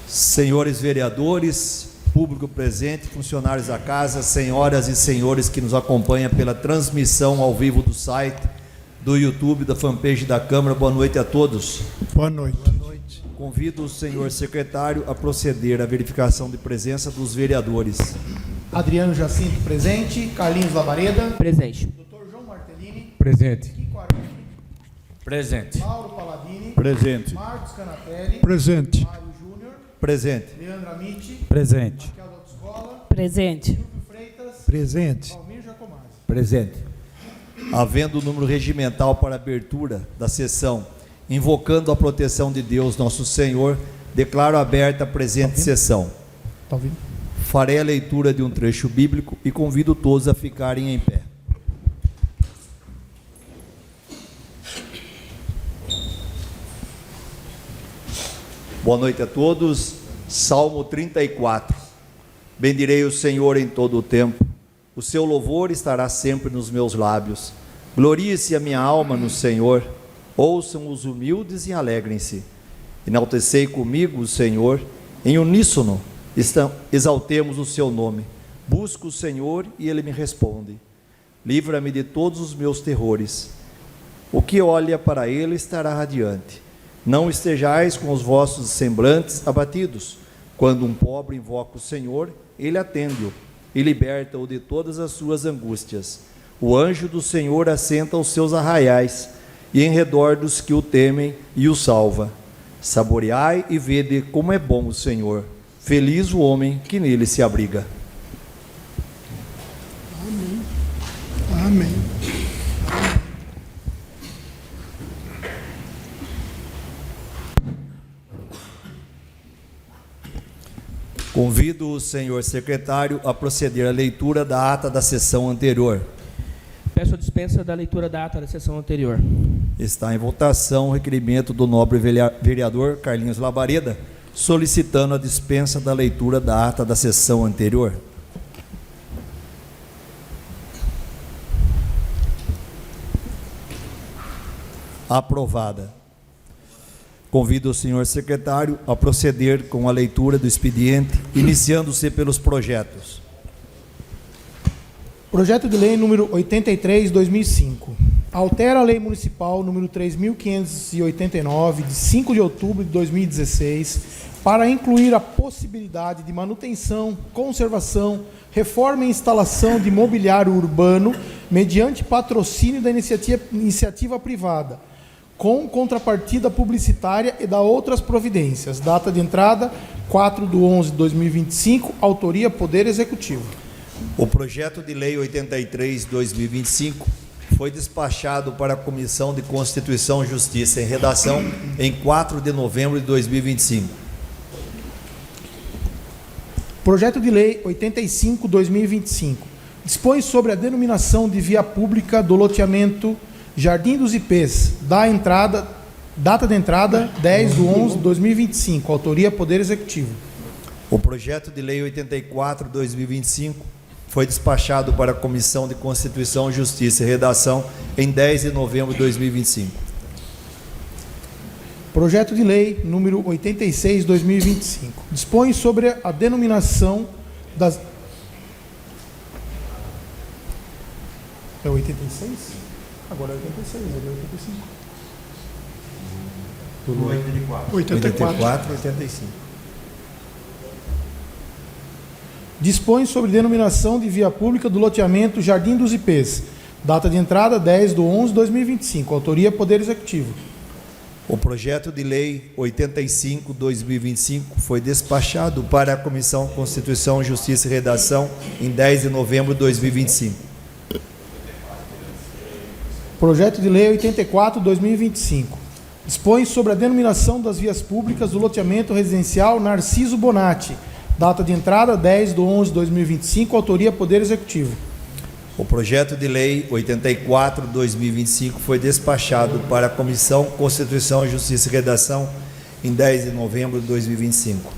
Senhores vereadores, público presente, funcionários da casa, senhoras e senhores que nos acompanham pela transmissão ao vivo do site, do YouTube, da fanpage da Câmara, boa noite a todos. Boa noite. Convido o senhor secretário a proceder à verificação de presença dos vereadores. Adriano Jacinto, presente. Carlinhos Labareda. Presente. Dr. João Martellini. Presente. Kiko Armini. Presente. Mauro Paladini. Presente. Marcos Canatelli. Presente. Mário Júnior. Presente. Leandro Amitti. Presente. Raquel da Autoescola. Presente. Silvio Freitas. Presente. Almir Jacomazzi. Presente. Havendo o número regimental para abertura da sessão, invocando a proteção de Deus, nosso Senhor, declaro aberta a presente sessão. Tá ouvindo? Farei a leitura de um trecho bíblico e convido todos a ficarem em pé. Boa noite a todos. Salmo 34. Bendirei o Senhor em todo o tempo. O seu louvor estará sempre nos meus lábios. Glorie-se a minha alma no Senhor. Ouçam os humildes e alegrem-se. Enaltecei comigo o Senhor. Em uníssono, exaltemos o seu nome. Busco o Senhor e ele me responde. Livra-me de todos os meus terrores. O que olha para ele estará radiante. Não estejais com os vossos semblantes abatidos. Quando um pobre invoca o Senhor, ele atende-o e liberta-o de todas as suas angústias. O anjo do Senhor assenta os seus arraiais e em redor dos que o temem e o salva. Saboreai e vede como é bom o Senhor. Feliz o homem que nele se abriga. Amém. Amém. Convido o senhor secretário a proceder à leitura da ata da sessão anterior. Peço a dispensa da leitura da ata da sessão anterior. Está em votação o requerimento do nobre vereador Carlinhos Labareda, solicitando a dispensa da leitura da ata da sessão anterior. Aprovada. Convido o senhor secretário a proceder com a leitura do expediente, iniciando-se pelos projetos. Projeto de lei número 83/2005. Altera a lei municipal número 3.589, de 5 de outubro de 2016, para incluir a possibilidade de manutenção, conservação, reforma e instalação de mobiliário urbano mediante patrocínio da iniciativa privada, com contrapartida publicitária e da outras providências. Data de entrada, 4/11/2025, autoria Poder Executivo. O projeto de lei 83/2025 foi despachado para a Comissão de Constituição e Justiça em redação em 4 de novembro de 2025. Projeto de lei 85/2025 dispõe sobre a denominação de via pública do loteamento Jardim dos Ipês, data de entrada 10/11/2025, autoria Poder Executivo. O projeto de lei 84/2025 foi despachado para a Comissão de Constituição e Justiça em redação em 10 de novembro de 2025. Projeto de lei número 86/2025 dispõe sobre a denominação das... É 86? Agora é 86, agora é 85. 84, 85. Dispõe sobre denominação de via pública do loteamento Jardim dos Ipês. Data de entrada 10/11/2025. Autoria Poder Executivo. O projeto de lei 85/2025 foi despachado para a Comissão de Constituição, Justiça e Redação em 10 de novembro de 2025. Projeto de lei 84/2025 dispõe sobre a denominação das vias públicas do loteamento residencial Narciso Bonatti. Data de entrada 10/11/2025. Autoria Poder Executivo. O projeto de lei 84/2025 foi despachado para a Comissão Constituição, Justiça e Redação em 10 de novembro de 2025.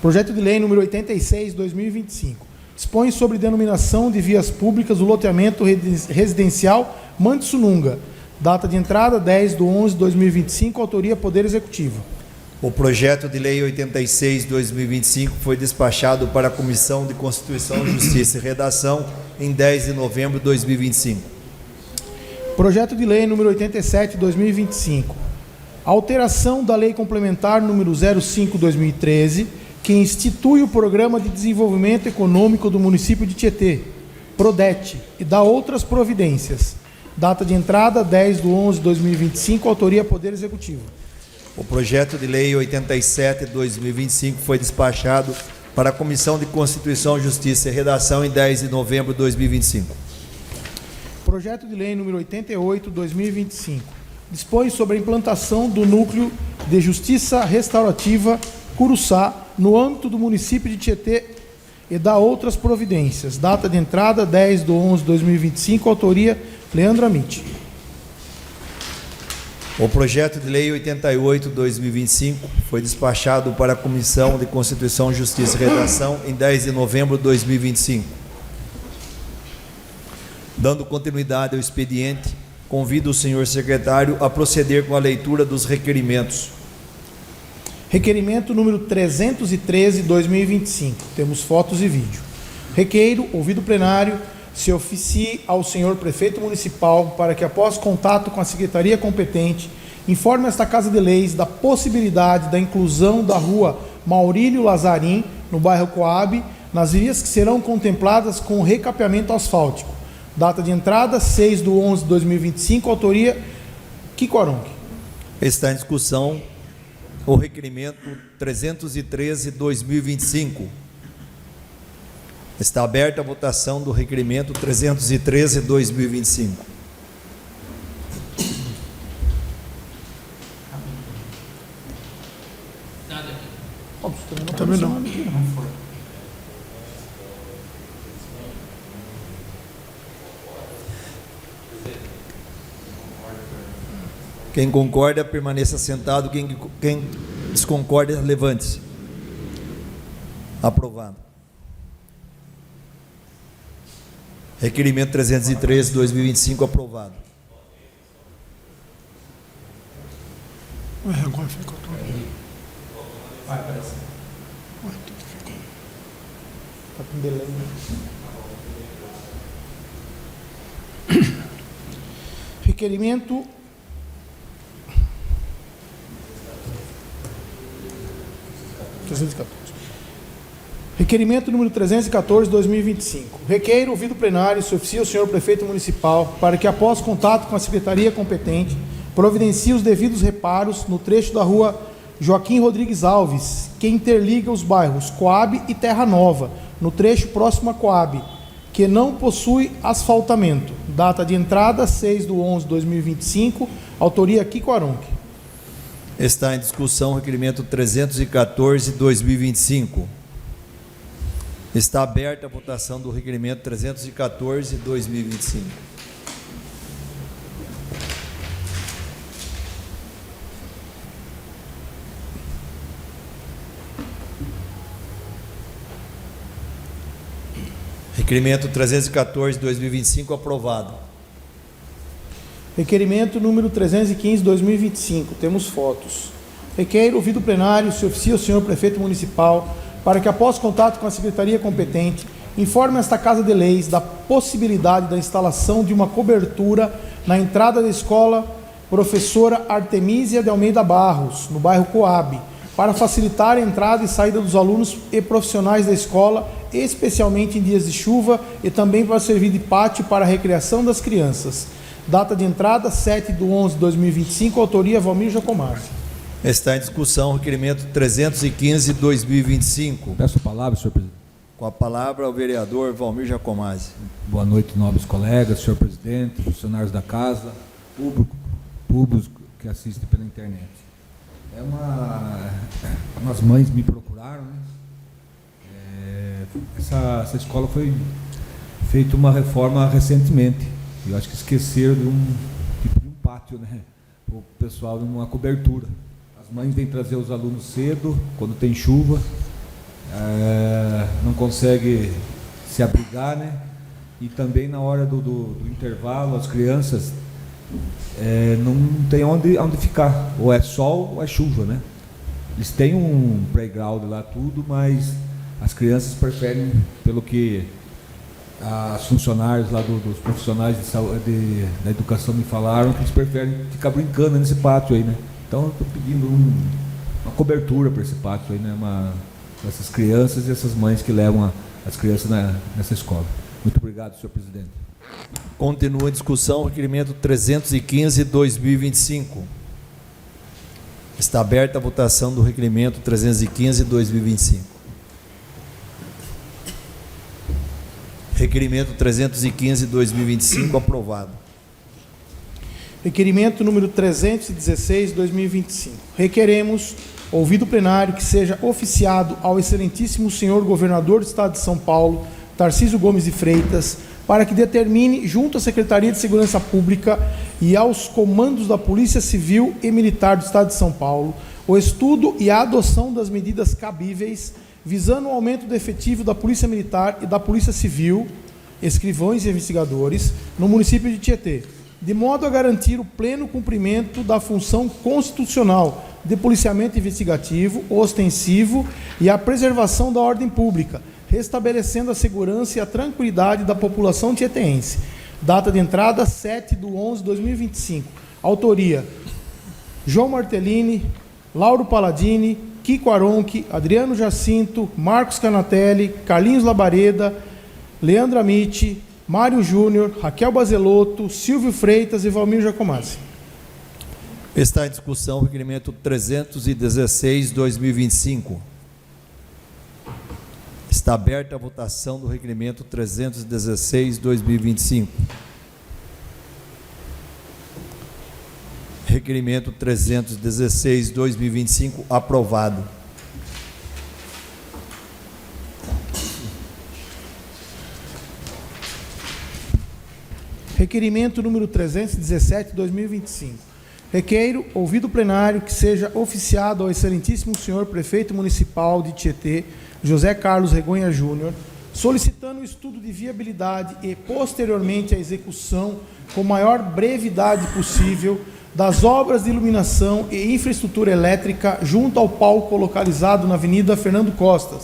Projeto de lei número 86/2025 dispõe sobre denominação de vias públicas do loteamento residencial Mantisununga. Data de entrada 10/11/2025. Autoria Poder Executivo. O projeto de lei 86/2025 foi despachado para a Comissão de Constituição, Justiça e Redação em 10 de novembro de 2025. Projeto de lei número 87/2025. Alteração da Lei Complementar número 05/2013, que institui o Programa de Desenvolvimento Econômico do Município de Tietê, PRODET, e dá outras providências. Data de entrada 10/11/2025, autoria Poder Executivo. O projeto de lei 87/2025 foi despachado para a Comissão de Constituição, Justiça e Redação em 10 de novembro de 2025. Projeto de lei número 88/2025. Dispõe sobre a implantação do Núcleo de Justiça Restaurativa Curuçá no âmbito do município de Tietê e dá outras providências. Data de entrada 10/11/2025, autoria Leandro Amit. O projeto de lei 88/2025 foi despachado para a Comissão de Constituição, Justiça e Redação em 10 de novembro de 2025. Dando continuidade ao expediente, convido o senhor secretário a proceder com a leitura dos requerimentos. Requerimento número 313/2025. Temos fotos e vídeo. Requeiro, ouvido plenário, se oficie ao senhor prefeito municipal para que, após contato com a secretaria competente, informe esta Casa de Leis da possibilidade da inclusão da rua Maurílio Lazarim, no bairro Coab, nas vias que serão contempladas com recapeamento asfáltico. Data de entrada 6/11/2025, autoria Kiko Aronque. Está em discussão o requerimento 313/2025. Está aberta a votação do requerimento 313/2025. Também não. Quem concorda, permaneça sentado. Quem desconcorda, levante-se. Aprovado. Requerimento 313/2025 aprovado. Ué, agora ficou tudo. Tá com delay. Requerimento Requerimento número 314/2025. Requeiro, ouvido plenário, se oficia o senhor prefeito municipal para que, após contato com a secretaria competente, providencie os devidos reparos no trecho da rua Joaquim Rodrigues Alves, que interliga os bairros Coab e Terra Nova, no trecho próximo a Coab, que não possui asfaltamento. Data de entrada 6/11/2025, autoria Kiko Aronque. Está em discussão o requerimento 314/2025. Está aberta a votação do requerimento 314/2025. Requerimento 314/2025 aprovado. Requerimento número 315/2025. Temos fotos. Requeiro, ouvido plenário, se oficia o senhor prefeito municipal para que, após contato com a secretaria competente, informe esta Casa de Leis da possibilidade da instalação de uma cobertura na entrada da escola Professora Artemísia de Almeida Barros, no bairro Coab, para facilitar a entrada e saída dos alunos e profissionais da escola, especialmente em dias de chuva, e também para servir de pátio para a recreação das crianças. Data de entrada 7/11/2025, autoria Valmir Jacomar. Está em discussão o requerimento 315/2025. Peço a palavra, senhor presidente. Com a palavra o vereador Valmir Jacomazzi. Boa noite, nobres colegas, senhor presidente, funcionários da casa, públicos que assistem pela internet. Umas mães me procuraram, né? Essa escola foi feita uma reforma recentemente. Eu acho que esqueceram de um tipo de um pátio, né? O pessoal de uma cobertura. As mães vêm trazer os alunos cedo, quando tem chuva, não consegue se abrigar, né? E também na hora do intervalo, as crianças não tem onde ficar, ou é sol ou é chuva, né? Eles têm um playground lá, tudo, mas as crianças preferem, pelo que as funcionários lá dos profissionais da educação me falaram, que eles preferem ficar brincando nesse pátio aí, né? Então eu estou pedindo uma cobertura para esse pátio aí, né? Para essas crianças e essas mães que levam as crianças nessa escola. Muito obrigado, senhor presidente. Continua a discussão, requerimento 315/2025. Está aberta a votação do requerimento 315/2025. Requerimento 315/2025 aprovado. Requerimento número 316/2025. Requeremos, ouvido o plenário, que seja oficiado ao excelentíssimo senhor governador do Estado de São Paulo, Tarcísio Gomes de Freitas, para que determine, junto à Secretaria de Segurança Pública e aos comandos da Polícia Civil e Militar do Estado de São Paulo, o estudo e a adoção das medidas cabíveis, visando o aumento do efetivo da Polícia Militar e da Polícia Civil, escrivães e investigadores, no município de Tietê, de modo a garantir o pleno cumprimento da função constitucional de policiamento investigativo, ostensivo e a preservação da ordem pública, restabelecendo a segurança e a tranquilidade da população tieteense. Data de entrada 7/11/2025. Autoria: João Martellini, Lauro Palladini, Kiko Aronchi, Adriano Jacinto, Marcos Canatelli, Carlinhos Labareda, Leandro Amitti, Mário Júnior, Raquel Bazelotto, Silvio Freitas e Valmir Jacomazzi. Está em discussão o requerimento 316/2025. Está aberta a votação do requerimento 316/2025. Requerimento 316/2025 aprovado. Requerimento número 317/2025. Requeiro, ouvido o plenário, que seja oficiado ao excelentíssimo senhor prefeito municipal de Tietê, José Carlos Regonha Júnior, solicitando o estudo de viabilidade e, posteriormente, a execução, com maior brevidade possível, das obras de iluminação e infraestrutura elétrica junto ao palco localizado na Avenida Fernando Costa,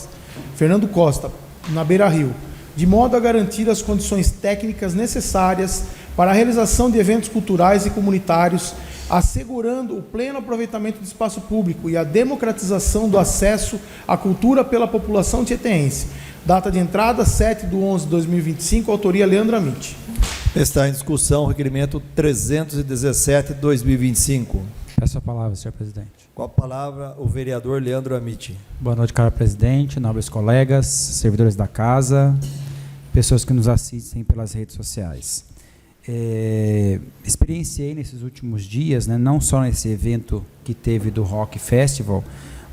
na Beira-Rio, de modo a garantir as condições técnicas necessárias para a realização de eventos culturais e comunitários, assegurando o pleno aproveitamento do espaço público e a democratização do acesso à cultura pela população tieteense. Data de entrada 7/11/2025, autoria Leandro Amitti. Está em discussão o requerimento 317/2025. Peço a palavra, senhor presidente. Com a palavra, o vereador Leandro Amitti. Boa noite, caro presidente, nobres colegas, servidores da casa, pessoas que nos assistem pelas redes sociais. Experienciei nesses últimos dias, né, não só nesse evento que teve do Rock Festival,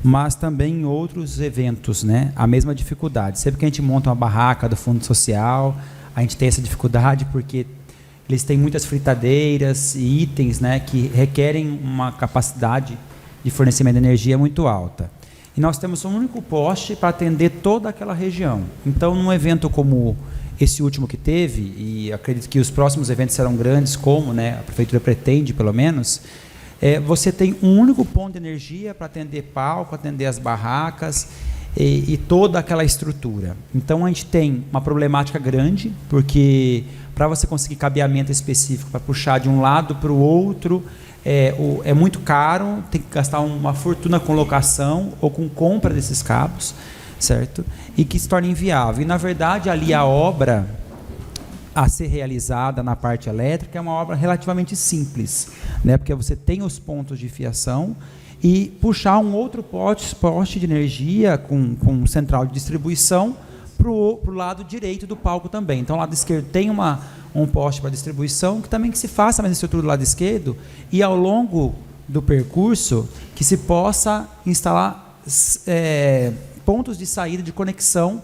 mas também em outros eventos, né, a mesma dificuldade. Sempre que a gente monta uma barraca do Fundo Social, a gente tem essa dificuldade porque eles têm muitas fritadeiras e itens, né, que requerem uma capacidade de fornecimento de energia muito alta. E nós temos um único poste para atender toda aquela região. Então, num evento como esse último que teve, e acredito que os próximos eventos serão grandes, como, né, a prefeitura pretende, pelo menos, você tem um único ponto de energia para atender palco, atender as barracas e toda aquela estrutura. Então, a gente tem uma problemática grande, porque para você conseguir cabeamento específico, para puxar de um lado para o outro, é muito caro, tem que gastar uma fortuna com locação ou com compra desses cabos, certo? E que se torna inviável. E, na verdade, ali a obra a ser realizada na parte elétrica é uma obra relativamente simples, né? Porque você tem os pontos de fiação e puxar um outro poste de energia com central de distribuição para o lado direito do palco também. Então, o lado esquerdo tem um poste para distribuição, que se faça mais estrutura do lado esquerdo e, ao longo do percurso, que se possa instalar pontos de saída, de conexão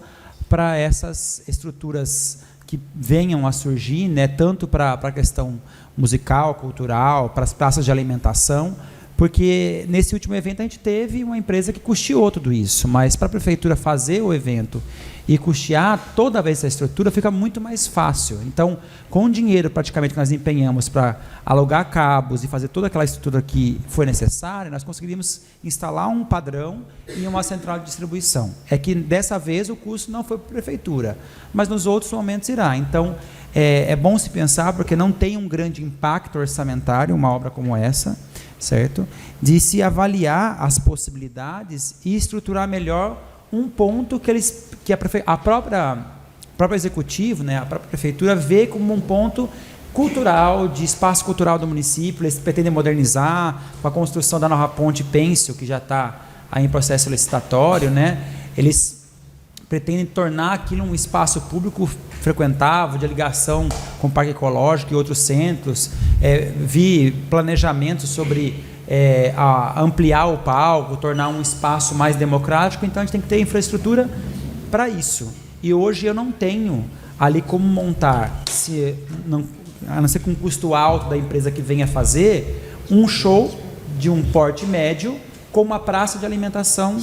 para essas estruturas que venham a surgir, né, tanto para a questão musical, cultural, para as praças de alimentação, Porque nesse último evento a gente teve uma empresa que custeou tudo isso, mas para a prefeitura fazer o evento e custear toda vez essa estrutura fica muito mais fácil. Então, com o dinheiro praticamente que nós empenhamos para alugar cabos e fazer toda aquela estrutura que foi necessária, nós conseguiríamos instalar um padrão e uma central de distribuição. É que dessa vez o custo não foi para a prefeitura, mas nos outros momentos irá. Então, é bom se pensar, porque não tem um grande impacto orçamentário uma obra como essa, certo? De se avaliar as possibilidades e estruturar melhor um ponto que a própria executivo, né, a própria prefeitura vê como um ponto cultural, de espaço cultural do município. Eles pretendem modernizar com a construção da nova ponte Pêncil, que já está aí em processo licitatório, né? Eles pretendem tornar aquilo um espaço público frequentável, de ligação com o Parque Ecológico e outros centros. Vi planejamentos sobre ampliar o palco, tornar um espaço mais democrático. Então a gente tem que ter infraestrutura para isso. E hoje eu não tenho ali como montar, a não ser com um custo alto da empresa que venha fazer, um show de um porte médio com uma praça de alimentação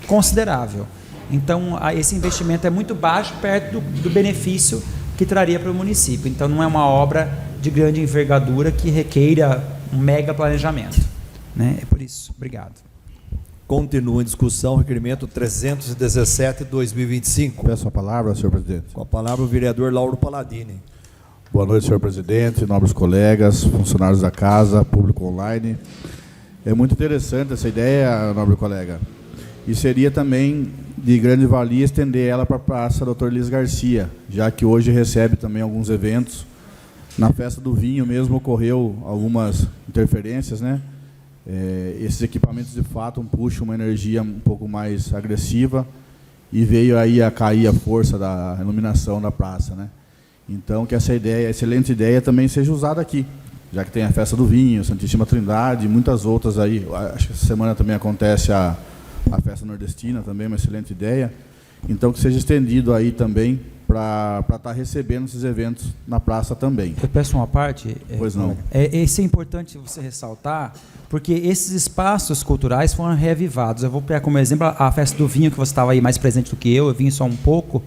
considerável. Então, esse investimento é muito baixo perto do benefício que traria para o município. Então, não é uma obra de grande envergadura que requeira um mega planejamento, né? É por isso. Obrigado. Continua em discussão, requerimento 317/2025. Peço a palavra, senhor presidente. Com a palavra o vereador Lauro Palladini. Boa noite, senhor presidente, nobres colegas, funcionários da casa, público online. É muito interessante essa ideia, nobre colega. E seria também de grande valia estender ela para a Praça Dr. Elis Garcia, já que hoje recebe também alguns eventos. Na festa do vinho mesmo ocorreu algumas interferências, né? Esses equipamentos de fato puxam uma energia um pouco mais agressiva e veio aí a cair a força da iluminação da praça, né? Então que essa ideia, excelente ideia, também seja usada aqui, já que tem a festa do vinho, Santíssima Trindade e muitas outras aí. Acho que essa semana também acontece a festa nordestina, também uma excelente ideia. Então que seja estendido aí também para estar recebendo esses eventos na praça também. Eu peço uma parte. Pois não. Isso é importante você ressaltar, porque esses espaços culturais foram reavivados. Eu vou pegar como exemplo a festa do vinho, que você estava aí mais presente do que eu vim só um pouco,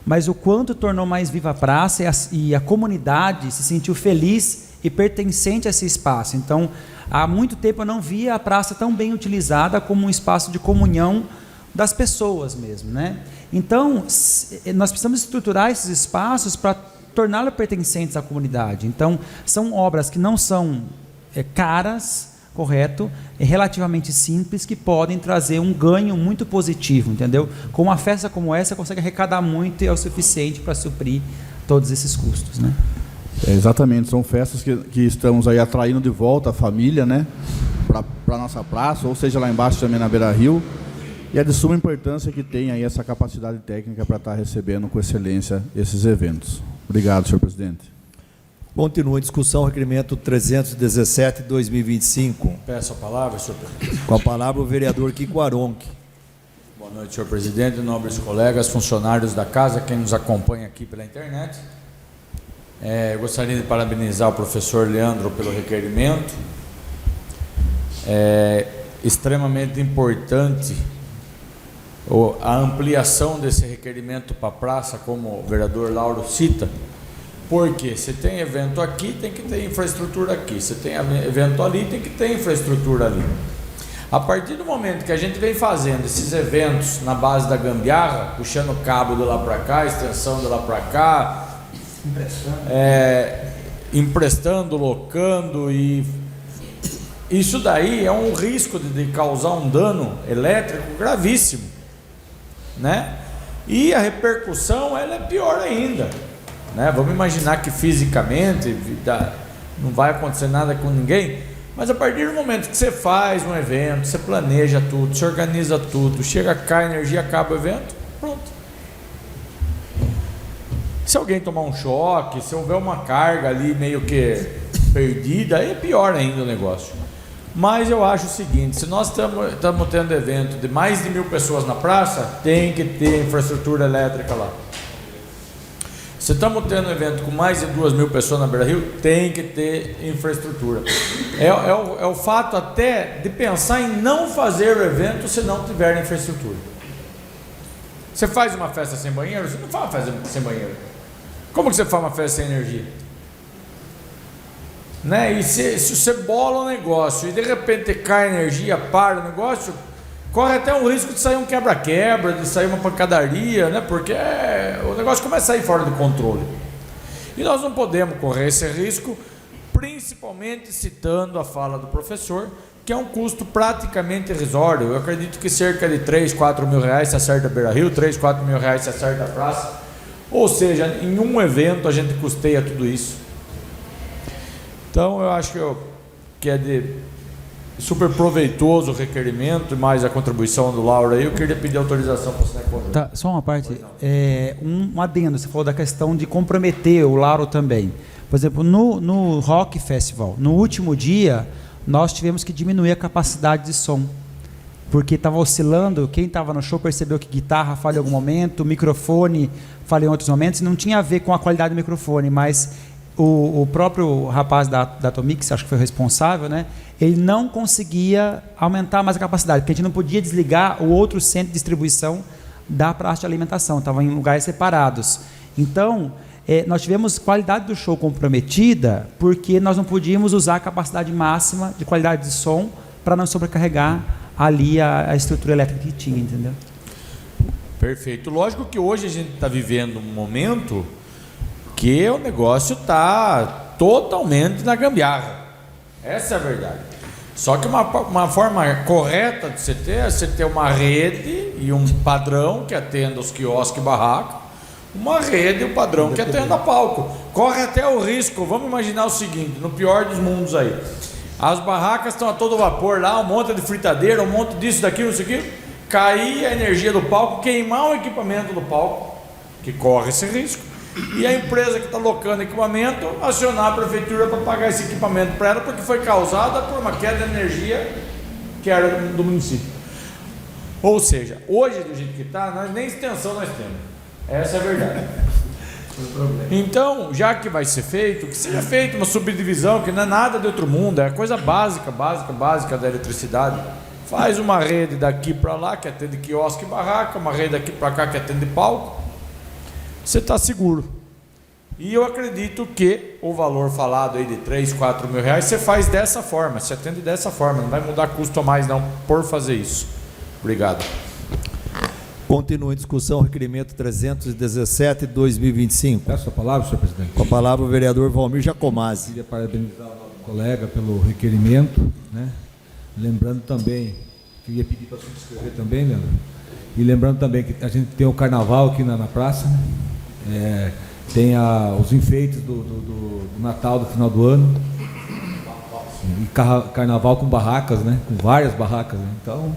mas o quanto tornou mais viva a praça e a comunidade se sentiu feliz e pertencente a esse espaço. Então, há muito tempo eu não via a praça tão bem utilizada como um espaço de comunhão das pessoas mesmo, né? Então, nós precisamos estruturar esses espaços para torná-los pertencentes à comunidade. Então, são obras que não são caras, correto? Relativamente simples, que podem trazer um ganho muito positivo, entendeu? Com uma festa como essa, consegue arrecadar muito e é o suficiente para suprir todos esses custos, né? Exatamente, são festas que estamos aí atraindo de volta a família, né, para a nossa praça, ou seja, lá embaixo também na Beira Rio, e é de suma importância que tenha aí essa capacidade técnica para estar recebendo com excelência esses eventos. Obrigado, senhor presidente. Continua em discussão, requerimento 317/2025. Peço a palavra, senhor presidente. Com a palavra o vereador Kiko Aronchi. Boa noite, senhor presidente, nobres colegas, funcionários da casa, quem nos acompanha aqui pela internet. Gostaria de parabenizar o professor Leandro pelo requerimento. É extremamente importante a ampliação desse requerimento para a praça, como o vereador Lauro cita, porque se tem evento aqui, tem que ter infraestrutura aqui, se tem evento ali, tem que ter infraestrutura ali. A partir do momento que a gente vem fazendo esses eventos na base da gambiarra, puxando cabo de lá para cá, extensão de lá para cá, emprestando, locando, e isso daí é um risco de causar um dano elétrico gravíssimo, né? E a repercussão ela é pior ainda, né? Vamos imaginar que fisicamente não vai acontecer nada com ninguém, mas a partir do momento que você faz um evento, você planeja tudo, você organiza tudo, chega cá, a energia, acaba o evento, pronto. Se alguém tomar um choque, se houver uma carga ali meio que perdida, aí é pior ainda o negócio. Mas eu acho o seguinte, se nós estamos tendo evento de mais de 1.000 pessoas na praça, tem que ter infraestrutura elétrica lá. Se estamos tendo um evento com mais de 2.000 pessoas na Beira Rio, tem que ter infraestrutura. É o fato até de pensar em não fazer o evento se não tiver infraestrutura. Você faz uma festa sem banheiro? Você não faz uma festa sem banheiro. Como que você faz uma festa sem energia? Né? E se você bola o negócio e de repente cai a energia, para o negócio, corre até um risco de sair um quebra-quebra, de sair uma pancadaria, né? Porque o negócio começa a sair fora do controle. E nós não podemos correr esse risco, principalmente citando a fala do professor, que é um custo praticamente irrisório. Eu acredito que cerca de 3, 4 mil reais se acerta a Beira Rio, 3, 4 mil reais se acerta a praça. Ou seja, em um evento a gente custeia tudo isso. Então eu acho que é de super proveitoso o requerimento e mais a contribuição do Lauro aí. Eu queria pedir autorização para assinar conjunto. Tá, só uma parte, um adendo, você falou da questão de comprometer o Lauro também. Por exemplo, no Rock Festival, no último dia, nós tivemos que diminuir a capacidade de som, porque estava oscilando, quem estava no show percebeu que guitarra falha em algum momento, microfone falha em outros momentos, e não tinha a ver com a qualidade do microfone, mas o próprio rapaz da Atomix, acho que foi o responsável, né? Ele não conseguia aumentar mais a capacidade, porque a gente não podia desligar o outro centro de distribuição da praça de alimentação, estava em lugares separados. Então, nós tivemos qualidade do show comprometida, porque nós não podíamos usar a capacidade máxima de qualidade de som para não sobrecarregar ali a estrutura elétrica que tinha, entendeu? Perfeito. Lógico que hoje a gente está vivendo um momento que o negócio está totalmente na gambiarra. Essa é a verdade. Só que uma forma correta de você ter uma rede e um padrão que atenda os quiosques e barracos, uma rede e um padrão que atenda palco. Corre até o risco, vamos imaginar o seguinte, no pior dos mundos aí. As barracas estão a todo vapor lá, um monte de fritadeira, um monte disso, daquilo, não sei o quê. Cair a energia do palco, queimar o equipamento do palco, que corre esse risco. E a empresa que está locando equipamento acionar a prefeitura para pagar esse equipamento para ela, porque foi causada por uma queda de energia que era do município. Ou seja, hoje do jeito que está, nós nem extensão nós temos. Essa é a verdade. Então, já que vai ser feito, que seja feita uma subdivisão, que não é nada de outro mundo, é coisa básica da eletricidade. Faz uma rede daqui para lá, que atende quiosque e barraca, uma rede daqui para cá que atende palco. Você está seguro. E eu acredito que o valor falado aí de 3, 4 mil reais, você faz dessa forma, você atende dessa forma, não vai mudar custo a mais não por fazer isso. Obrigado. Continua em discussão o requerimento 317/2025. Peço a palavra, senhor presidente. Com a palavra o vereador Valmir Jacomazzi. Queria parabenizar o nosso colega pelo requerimento, né? Lembrando também, queria pedir para subscrever também, Leandro. E lembrando também que a gente tem o carnaval aqui na praça, tem os enfeites do Natal, do final do ano, e carnaval com barracas, né? Com várias barracas, né? Então,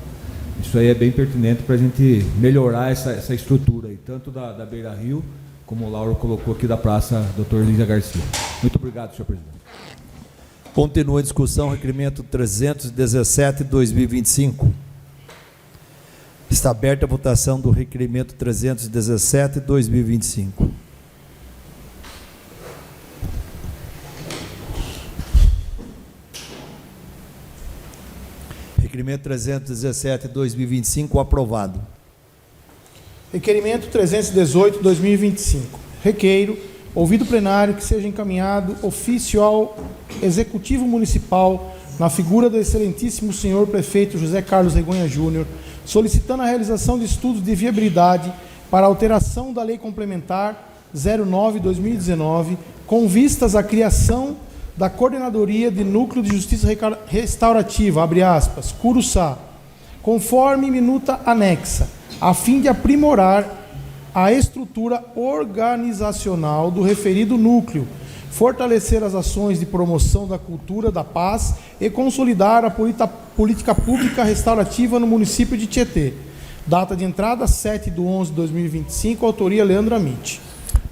isso aí é bem pertinente para a gente melhorar essa estrutura aí, tanto da Beira Rio, como o Lauro colocou aqui da praça Dr. Lígia Garcia. Muito obrigado, senhor presidente. Continua em discussão o requerimento 317/2025. Está aberta a votação do requerimento 317/2025. Requerimento 317/2025 aprovado. Requerimento 318/2025. Requeiro, ouvido plenário, que seja encaminhado ofício ao Executivo Municipal, na figura do excelentíssimo senhor prefeito José Carlos Regonha Júnior, solicitando a realização de estudos de viabilidade para alteração da Lei Complementar 09/2019, com vistas à criação da Coordenadoria de Núcleo de Justiça Restaurativa, abre aspas, Curuçá, conforme minuta anexa, a fim de aprimorar a estrutura organizacional do referido núcleo, fortalecer as ações de promoção da cultura da paz e consolidar a política pública restaurativa no município de Tietê. Data de entrada 7/11/2025, autoria Leandro Amit.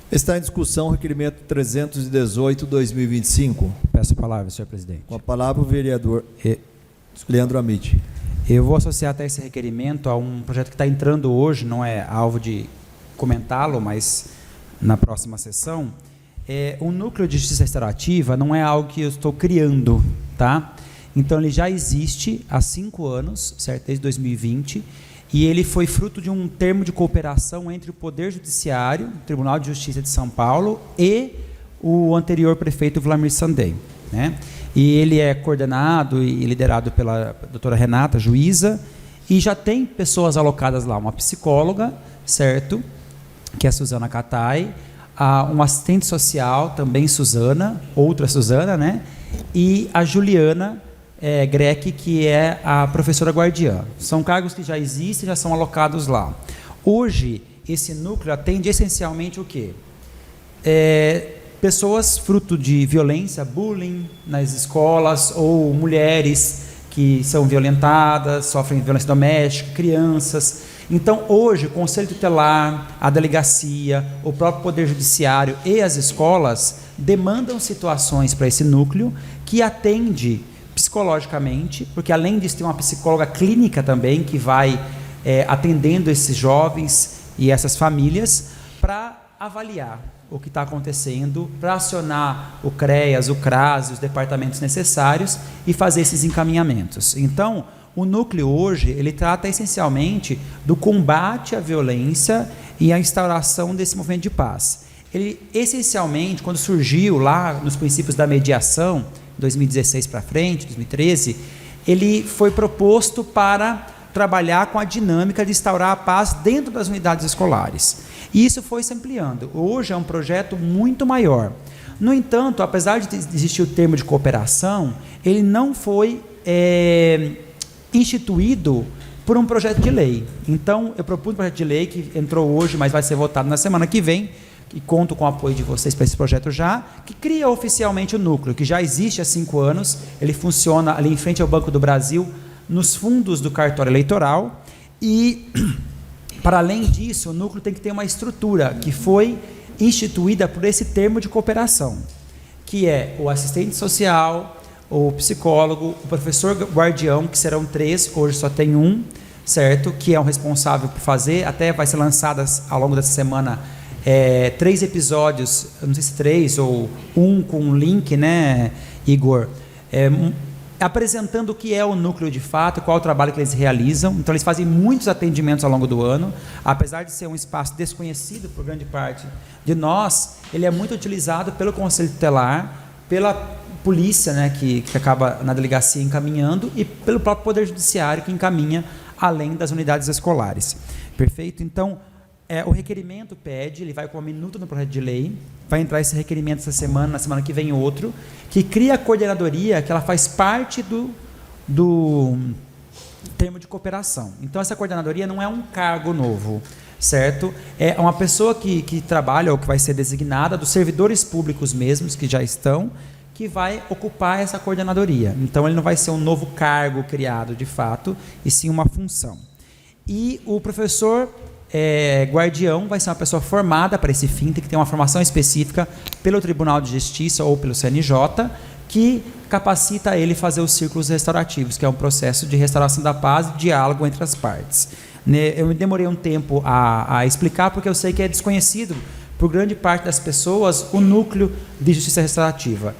Está em discussão o requerimento 318/2025. Peço a palavra, senhor presidente. Com a palavra o vereador Leandro Amit. Eu vou associar até esse requerimento a um projeto que está entrando hoje, não é alvo de comentá-lo, mas na próxima sessão, o núcleo de justiça restaurativa não é algo que eu estou criando, tá? Então ele já existe há 5 anos, certo? Desde 2020, e ele foi fruto de um termo de cooperação entre o Poder Judiciário, o Tribunal de Justiça de São Paulo e o anterior prefeito Vlamir Sandei, né? E ele é coordenado e liderado pela doutora Renata, juíza, e já tem pessoas alocadas lá, uma psicóloga, certo? Que é a Suzana Catai, um assistente social, também Suzana, outra Suzana, né? E a Juliana Greck, que é a professora guardiã. São cargos que já existem, já são alocados lá. Hoje, esse núcleo atende essencialmente o quê? Pessoas fruto de violência, bullying nas escolas, ou mulheres que são violentadas, sofrem violência doméstica, crianças. Então, hoje, o Conselho Tutelar, a delegacia, o próprio Poder Judiciário e as escolas demandam situações para esse núcleo que atende psicologicamente, porque além disso tem uma psicóloga clínica também que vai atendendo esses jovens e essas famílias para avaliar o que está acontecendo, para acionar o CREAS, o CRAS, os departamentos necessários e fazer esses encaminhamentos. Então, o núcleo hoje, ele trata essencialmente do combate à violência e a instauração desse movimento de paz. Ele, essencialmente, quando surgiu lá nos princípios da mediação, 2016 para frente, 2013, ele foi proposto para trabalhar com a dinâmica de instaurar a paz dentro das unidades escolares. E isso foi se ampliando. Hoje é um projeto muito maior. No entanto, apesar de existir o termo de cooperação, ele não foi instituído por um projeto de lei. Então, eu propus um projeto de lei que entrou hoje, mas vai ser votado na semana que vem, e conto com o apoio de vocês para esse projeto já, que cria oficialmente o núcleo, que já existe há 5 anos, ele funciona ali em frente ao Banco do Brasil, nos fundos do cartório eleitoral, e, para além disso, o núcleo tem que ter uma estrutura que foi instituída por esse termo de cooperação, que é o assistente social, o psicólogo, o professor guardião, que serão 3, hoje só tem 1, certo? Que é o responsável por fazer, até vai ser lançadas ao longo dessa semana 3 episódios, eu não sei se 3 ou 1 com um link, né, Igor? Apresentando o que é o núcleo de fato, qual é o trabalho que eles realizam. Então, eles fazem muitos atendimentos ao longo do ano, apesar de ser um espaço desconhecido por grande parte de nós, ele é muito utilizado pelo Conselho Tutelar, pela polícia, né, que acaba na delegacia encaminhando, e pelo próprio Poder Judiciário, que encaminha além das unidades escolares. Perfeito? Então, o requerimento pede, ele vai com uma minuta no projeto de lei, vai entrar esse requerimento essa semana, na semana que vem outro, que cria a coordenadoria, que ela faz parte do termo de cooperação. Então, essa coordenadoria não é um cargo novo, certo? É uma pessoa que trabalha, ou que vai ser designada, dos servidores públicos mesmos, que já estão, que vai ocupar essa coordenadoria. Então, ele não vai ser um novo cargo criado, de fato, e sim uma função. E o professor guardião vai ser uma pessoa formada para esse fim, tem que ter uma formação específica pelo Tribunal de Justiça ou pelo CNJ, que capacita ele a fazer os círculos restaurativos, que é um processo de restauração da paz e diálogo entre as partes. Eu me demorei um tempo a explicar, porque eu sei que é desconhecido por grande parte das pessoas o núcleo de justiça restaurativa.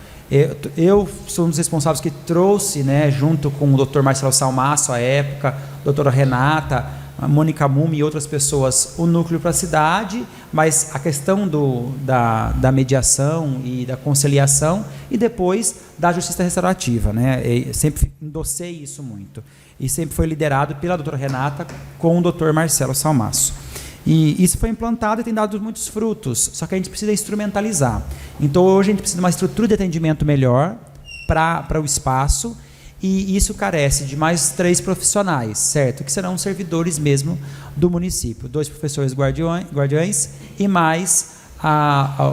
Eu sou um dos responsáveis que trouxe, né, junto com o Dr. Marcelo Salmaço, à época, a doutora Renata, a Mônica Mumi e outras pessoas, o núcleo para a cidade, mas a questão da mediação e da conciliação, e depois da justiça restaurativa, né? Eu sempre endossei isso muito, e sempre foi liderado pela doutora Renata com o doutor Marcelo Salmaço. E isso foi implantado e tem dado muitos frutos, só que a gente precisa instrumentalizar. Então, hoje a gente precisa de uma estrutura de atendimento melhor para o espaço, e isso carece de mais 3 profissionais, certo? Que serão servidores mesmo do município, 2 professores guardiões e mais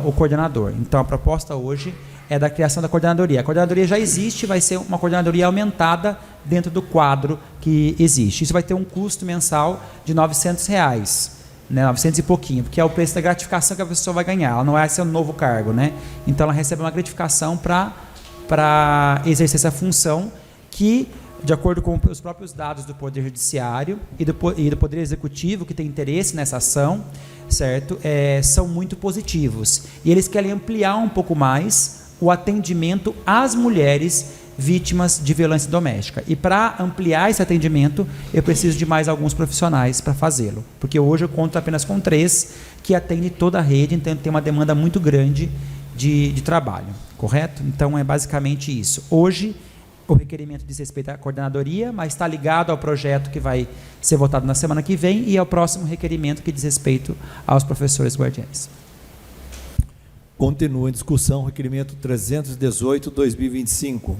o coordenador. Então, a proposta hoje é da criação da coordenadoria. A coordenadoria já existe, vai ser uma coordenadoria aumentada dentro do quadro que existe. Isso vai ter um custo mensal de R$900, né, 900 e pouquinho, porque é o preço da gratificação que a pessoa vai ganhar. Ela não vai ser um novo cargo, né? Então, ela recebe uma gratificação para exercer essa função, que de acordo com os próprios dados do Poder Judiciário e do Poder Executivo, que tem interesse nessa ação, certo? São muito positivos. E eles querem ampliar um pouco mais o atendimento às mulheres vítimas de violência doméstica. E para ampliar esse atendimento, eu preciso de mais alguns profissionais para fazê-lo. Porque hoje eu conto apenas com 3 que atendem toda a rede, então tem uma demanda muito grande de trabalho, correto? Então é basicamente isso. Hoje, o requerimento diz respeito à coordenadoria, mas está ligado ao projeto que vai ser votado na semana que vem e ao próximo requerimento que diz respeito aos professores guardiães. Continua em discussão o requerimento 318/2025.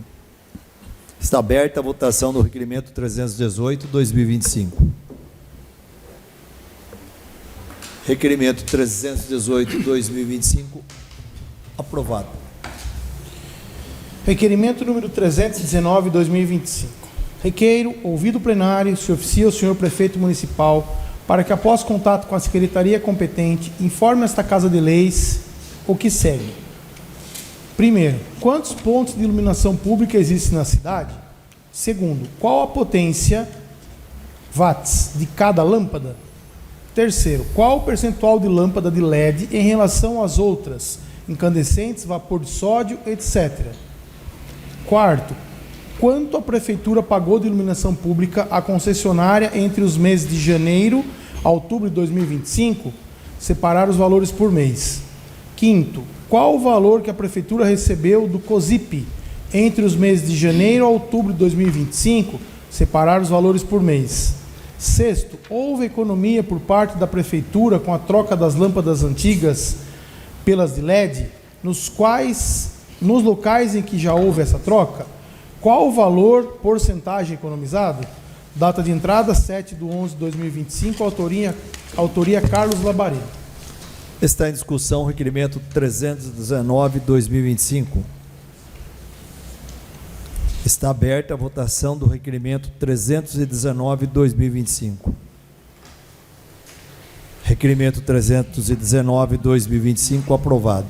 Está aberta a votação do requerimento 318/2025. Requerimento 318/2025 aprovado. Requerimento número 319/2025. Requeiro, ouvido o plenário, se oficia o senhor prefeito municipal para que, após contato com a secretaria competente, informe esta Casa de Leis o que segue. Primeiro, quantos pontos de iluminação pública existem na cidade? Segundo, qual a potência watts de cada lâmpada? Terceiro, qual o percentual de lâmpada de LED em relação às outras, incandescentes, vapor de sódio, etc. Quarto, quanto a prefeitura pagou de iluminação pública à concessionária entre os meses de janeiro a outubro de 2025? Separar os valores por mês. Quinto, qual o valor que a prefeitura recebeu do COSIP entre os meses de janeiro a outubro de 2025? Separar os valores por mês. Sexto, houve economia por parte da prefeitura com a troca das lâmpadas antigas pelas de LED, nos locais em que já houve essa troca? Qual o valor, porcentagem economizado? Data de entrada 7/11/2025, autoria Carlos Labareda. Está em discussão o requerimento 319/2025. Está aberta a votação do requerimento 319/2025. Requerimento 319/2025 aprovado.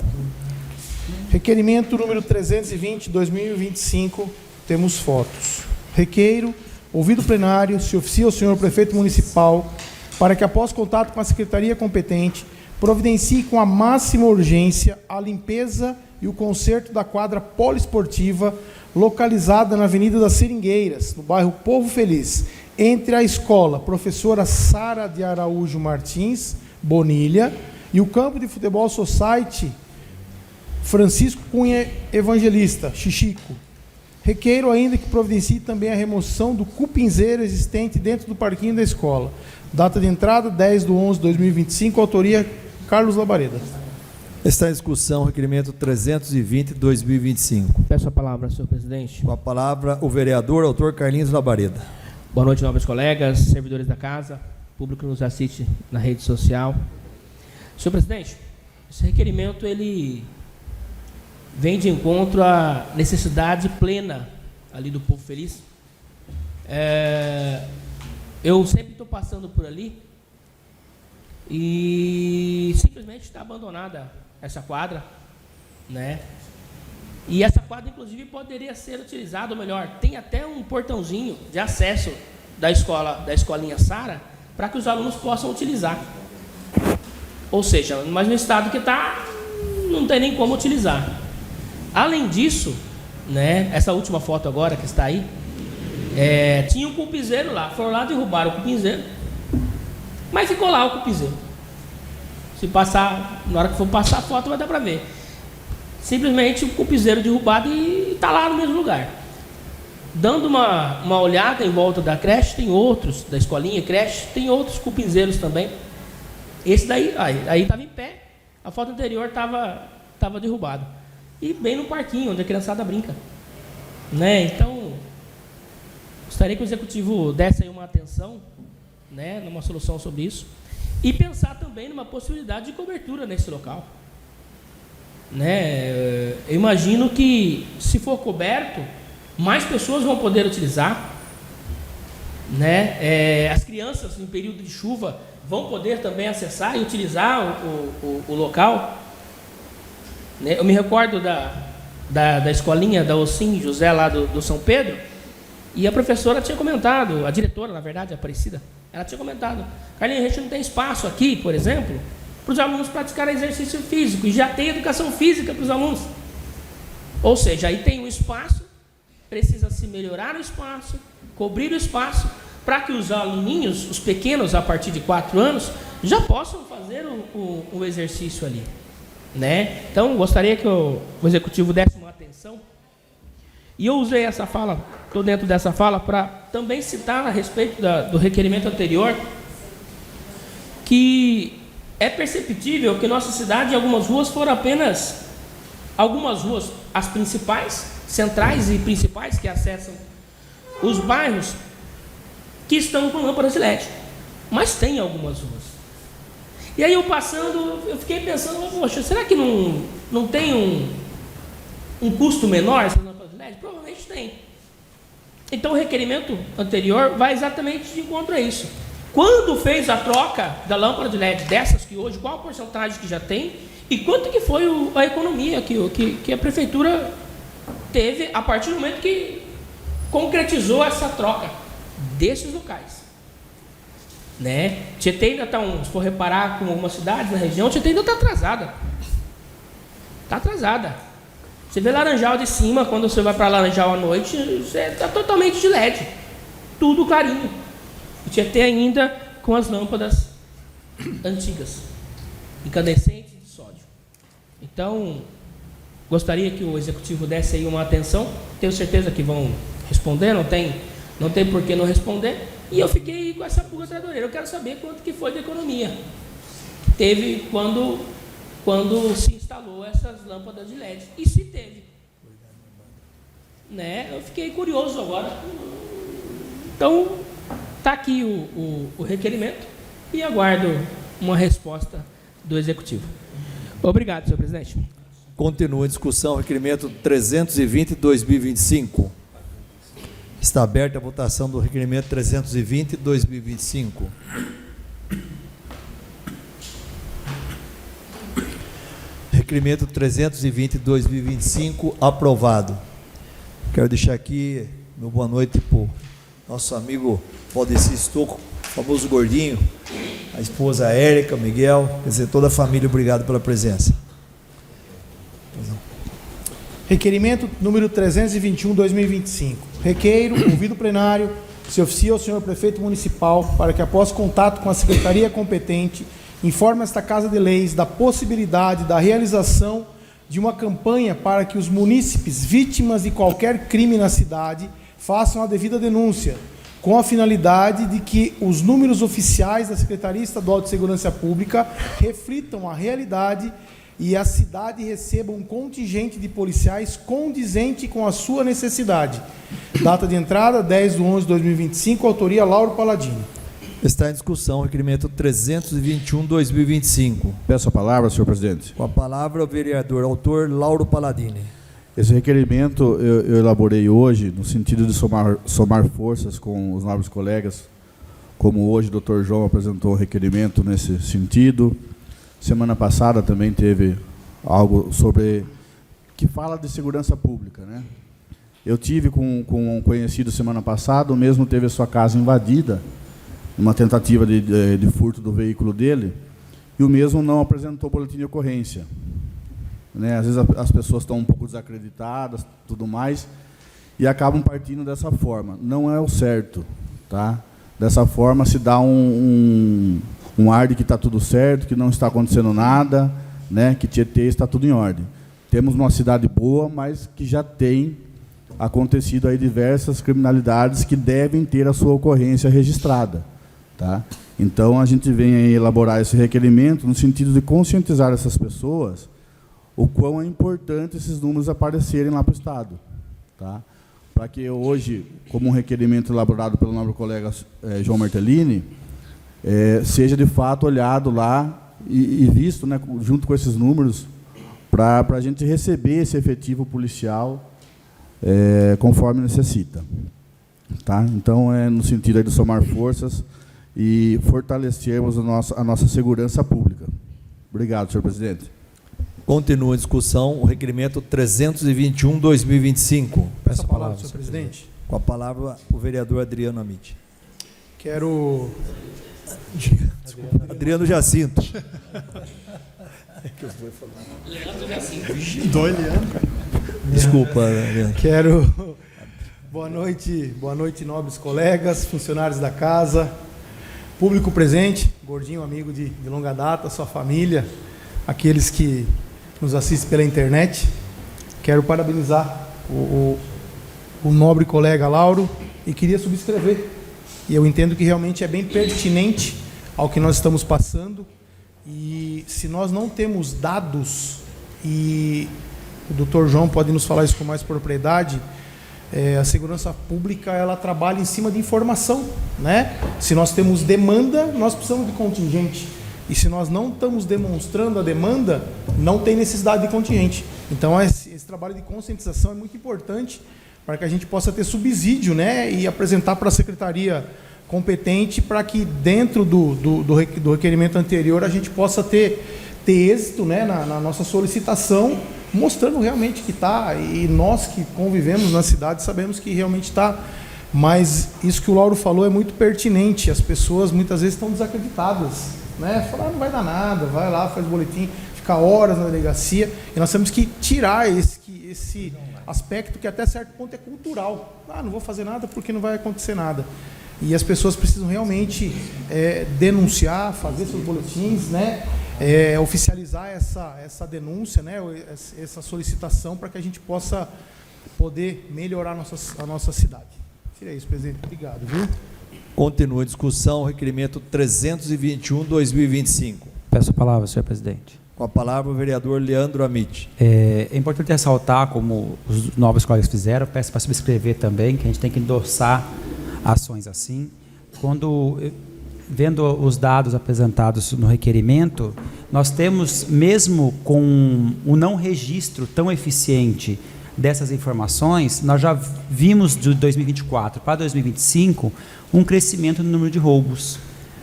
Requerimento número 320/2025, temos fotos. Requeiro, ouvido o plenário, se oficia ao senhor prefeito municipal para que, após contato com a secretaria competente, providencie com a máxima urgência a limpeza e o conserto da quadra poliesportiva localizada na Avenida das Seringueiras, no bairro Povo Feliz, entre a escola Professora Sara de Araújo Martins, Bonilha, e o campo de futebol Society Francisco Cunha Evangelista, Xixico. Requeiro ainda que providencie também a remoção do cupinzeiro existente dentro do parquinho da escola. Data de entrada 10/11/2025, autoria Carlos Labareda. Está em discussão o requerimento 320/2025. Peço a palavra, senhor presidente. Com a palavra o vereador, autor Carlinhos Labareda. Boa noite, nobres colegas, servidores da casa, público que nos assiste na rede social. Senhor presidente, esse requerimento ele vem de encontro à necessidade plena ali do Povo Feliz. Eu sempre estou passando por ali e simplesmente está abandonada essa quadra, né? E essa quadra, inclusive, poderia ser utilizada, ou melhor, tem até um portãozinho de acesso da escolinha Sara, para que os alunos possam utilizar. Ou seja, mas no estado que está, não tem nem como utilizar. Além disso, né, essa última foto agora que está aí, tinha um cupinzeiro lá, foram lá derrubar o cupinzeiro, mas ficou lá o cupinzeiro. Se passar, na hora que for passar a foto vai dar para ver. Simplesmente o cupinzeiro derrubado e está lá no mesmo lugar. Dando uma olhada em volta da creche, tem outros, da escolinha, creche, tem outros cupinzeiros também. Esse daí, aí estava em pé, a foto anterior estava derrubado. E bem no parquinho, onde a criançada brinca. Né? Então, gostaria que o executivo desse aí uma atenção, né, numa solução sobre isso, e pensar também numa possibilidade de cobertura nesse local. Né? Eu imagino que, se for coberto, mais pessoas vão poder utilizar. Né? As crianças, em período de chuva, vão poder também acessar e utilizar o local. Né? Eu me recordo da escolinha da Ocim José, lá do São Pedro, E a professora tinha comentado, a diretora, na verdade, a Aparecida, ela tinha comentado: Carlinhos, a gente não tem espaço aqui, por exemplo, para os alunos praticarem exercício físico, e já tem educação física para os alunos. Ou seja, aí tem um espaço, precisa se melhorar o espaço, cobrir o espaço, para que os aluninhos, os pequenos, a partir de 4 anos, já possam fazer o exercício ali, né? Então, gostaria que o executivo desse uma atenção. E eu usei essa fala, estou dentro dessa fala, para também citar a respeito do requerimento anterior, que é perceptível que nossa cidade, algumas ruas foram apenas, algumas ruas, as principais, centrais e principais, que acessam os bairros, que estão com lâmpadas de LED. Mas tem algumas ruas. E aí eu passando, eu fiquei pensando, poxa, será que não tem um custo menor essa lâmpada de LED? Provavelmente tem. Então o requerimento anterior vai exatamente de encontro a isso. Quando fez a troca da lâmpada de LED dessas que hoje, qual a porcentagem que já tem e quanto que foi a economia que a prefeitura teve a partir do momento que concretizou essa troca desses locais, né? Tietê ainda está, se for reparar com algumas cidades na região, Tietê ainda está atrasada. Está atrasada. Você vê Laranjal de cima, quando você vai para Laranjal à noite, você está totalmente de LED. Tudo clarinho. E Tietê ainda com as lâmpadas antigas, incandescentes de sódio. Então, gostaria que o executivo desse aí uma atenção. Tenho certeza que vão responder, não tem por que não responder. E eu fiquei com essa pulga atrás da orelha. Eu quero saber quanto que foi de economia que teve quando se instalou essas lâmpadas de LED. E se teve, né? Eu fiquei curioso agora. Então, está aqui o requerimento e aguardo uma resposta do executivo. Obrigado, senhor presidente. Continua a discussão, requerimento 320/2025. Está aberta a votação do requerimento 320/2025. Requerimento 320/2025 aprovado. Quero deixar aqui meu boa noite para o nosso amigo Valdeci Stocco, famoso gordinho, a esposa Érica, Miguel, quer dizer, toda a família, obrigado pela presença. Requerimento número 321/2025. Requeiro, ouvido o plenário, se oficia ao senhor prefeito municipal para que, após contato com a secretaria competente, informe esta Casa de Leis da possibilidade da realização de uma campanha para que os munícipes vítimas de qualquer crime na cidade façam a devida denúncia, com a finalidade de que os números oficiais da Secretaria Estadual de Segurança Pública reflitam a realidade e a cidade receba um contingente de policiais condizente com a sua necessidade. Data de entrada, 10/11/2025, autoria Lauro Paladini. Está em discussão o requerimento 321/2025. Peço a palavra, senhor presidente. Com a palavra o vereador autor Lauro Paladini. Esse requerimento eu elaborei hoje no sentido de somar forças com os nobres colegas, como hoje o doutor João apresentou um requerimento nesse sentido. Semana passada também teve algo sobre que fala de segurança pública, né? Eu tive com um conhecido semana passada, o mesmo teve a sua casa invadida, uma tentativa de furto do veículo dele, e o mesmo não apresentou boletim de ocorrência, né? Às vezes as pessoas estão um pouco desacreditadas, tudo mais, e acabam partindo dessa forma. Não é o certo, tá? Dessa forma se dá um ar de que está tudo certo, que não está acontecendo nada, né? Que Tietê está tudo em ordem. Temos uma cidade boa, mas que já tem acontecido aí diversas criminalidades que devem ter a sua ocorrência registrada, tá? Então a gente vem aí elaborar esse requerimento no sentido de conscientizar essas pessoas o quão é importante esses números aparecerem lá para o Estado, tá? Para que hoje, como um requerimento elaborado pelo nobre colega João Martellini, seja de fato olhado lá e visto, né, junto com esses números, para a gente receber esse efetivo policial conforme necessita, tá? Então é no sentido aí de somar forças e fortalecermos a nossa segurança pública. Obrigado, senhor presidente. Continua a discussão o requerimento 321/2025. Peço a palavra, senhor presidente. Com a palavra, o vereador Adriano Amit. Quero... Adriano Jacinto. Dois Leandro. Desculpa, Adriano. Quero... Boa noite, nobres colegas, funcionários da casa, público presente, Gordinho, amigo de longa data, sua família, aqueles que nos assistem pela internet. Quero parabenizar o nobre colega Lauro e queria subscrever. E eu entendo que realmente é bem pertinente ao que nós estamos passando. E se nós não temos dados, e o doutor João pode nos falar isso com mais propriedade, a segurança pública ela trabalha em cima de informação, né? Se nós temos demanda, nós precisamos de contingente. E se nós não estamos demonstrando a demanda, não tem necessidade de contingente. Então esse trabalho de conscientização é muito importante para que a gente possa ter subsídio, né? E apresentar para a secretaria competente para que dentro do requerimento anterior a gente possa ter êxito, né? na nossa solicitação, mostrando realmente que está, e nós que convivemos na cidade sabemos que realmente está. Mas isso que o Lauro falou é muito pertinente. As pessoas muitas vezes estão desacreditadas, né? Falar, não vai dar nada, vai lá, faz boletim, fica horas na delegacia. E nós temos que tirar esse aspecto que até certo ponto é cultural. Não vou fazer nada porque não vai acontecer nada. E as pessoas precisam realmente denunciar, fazer seus boletins, né? Oficializar essa denúncia, né? Essa solicitação para que a gente possa poder melhorar a nossa cidade. Seria isso, presidente. Obrigado, viu? Continua a discussão, requerimento 321/2025. Peço a palavra, senhor presidente. Com a palavra, o vereador Leandro Amit. É importante ressaltar, como os nobres colegas fizeram, peço para subscrever também, que a gente tem que endossar ações assim. Vendo os dados apresentados no requerimento, nós temos, mesmo com o não registro tão eficiente dessas informações, nós já vimos de 2024 para 2025 um crescimento no número de roubos,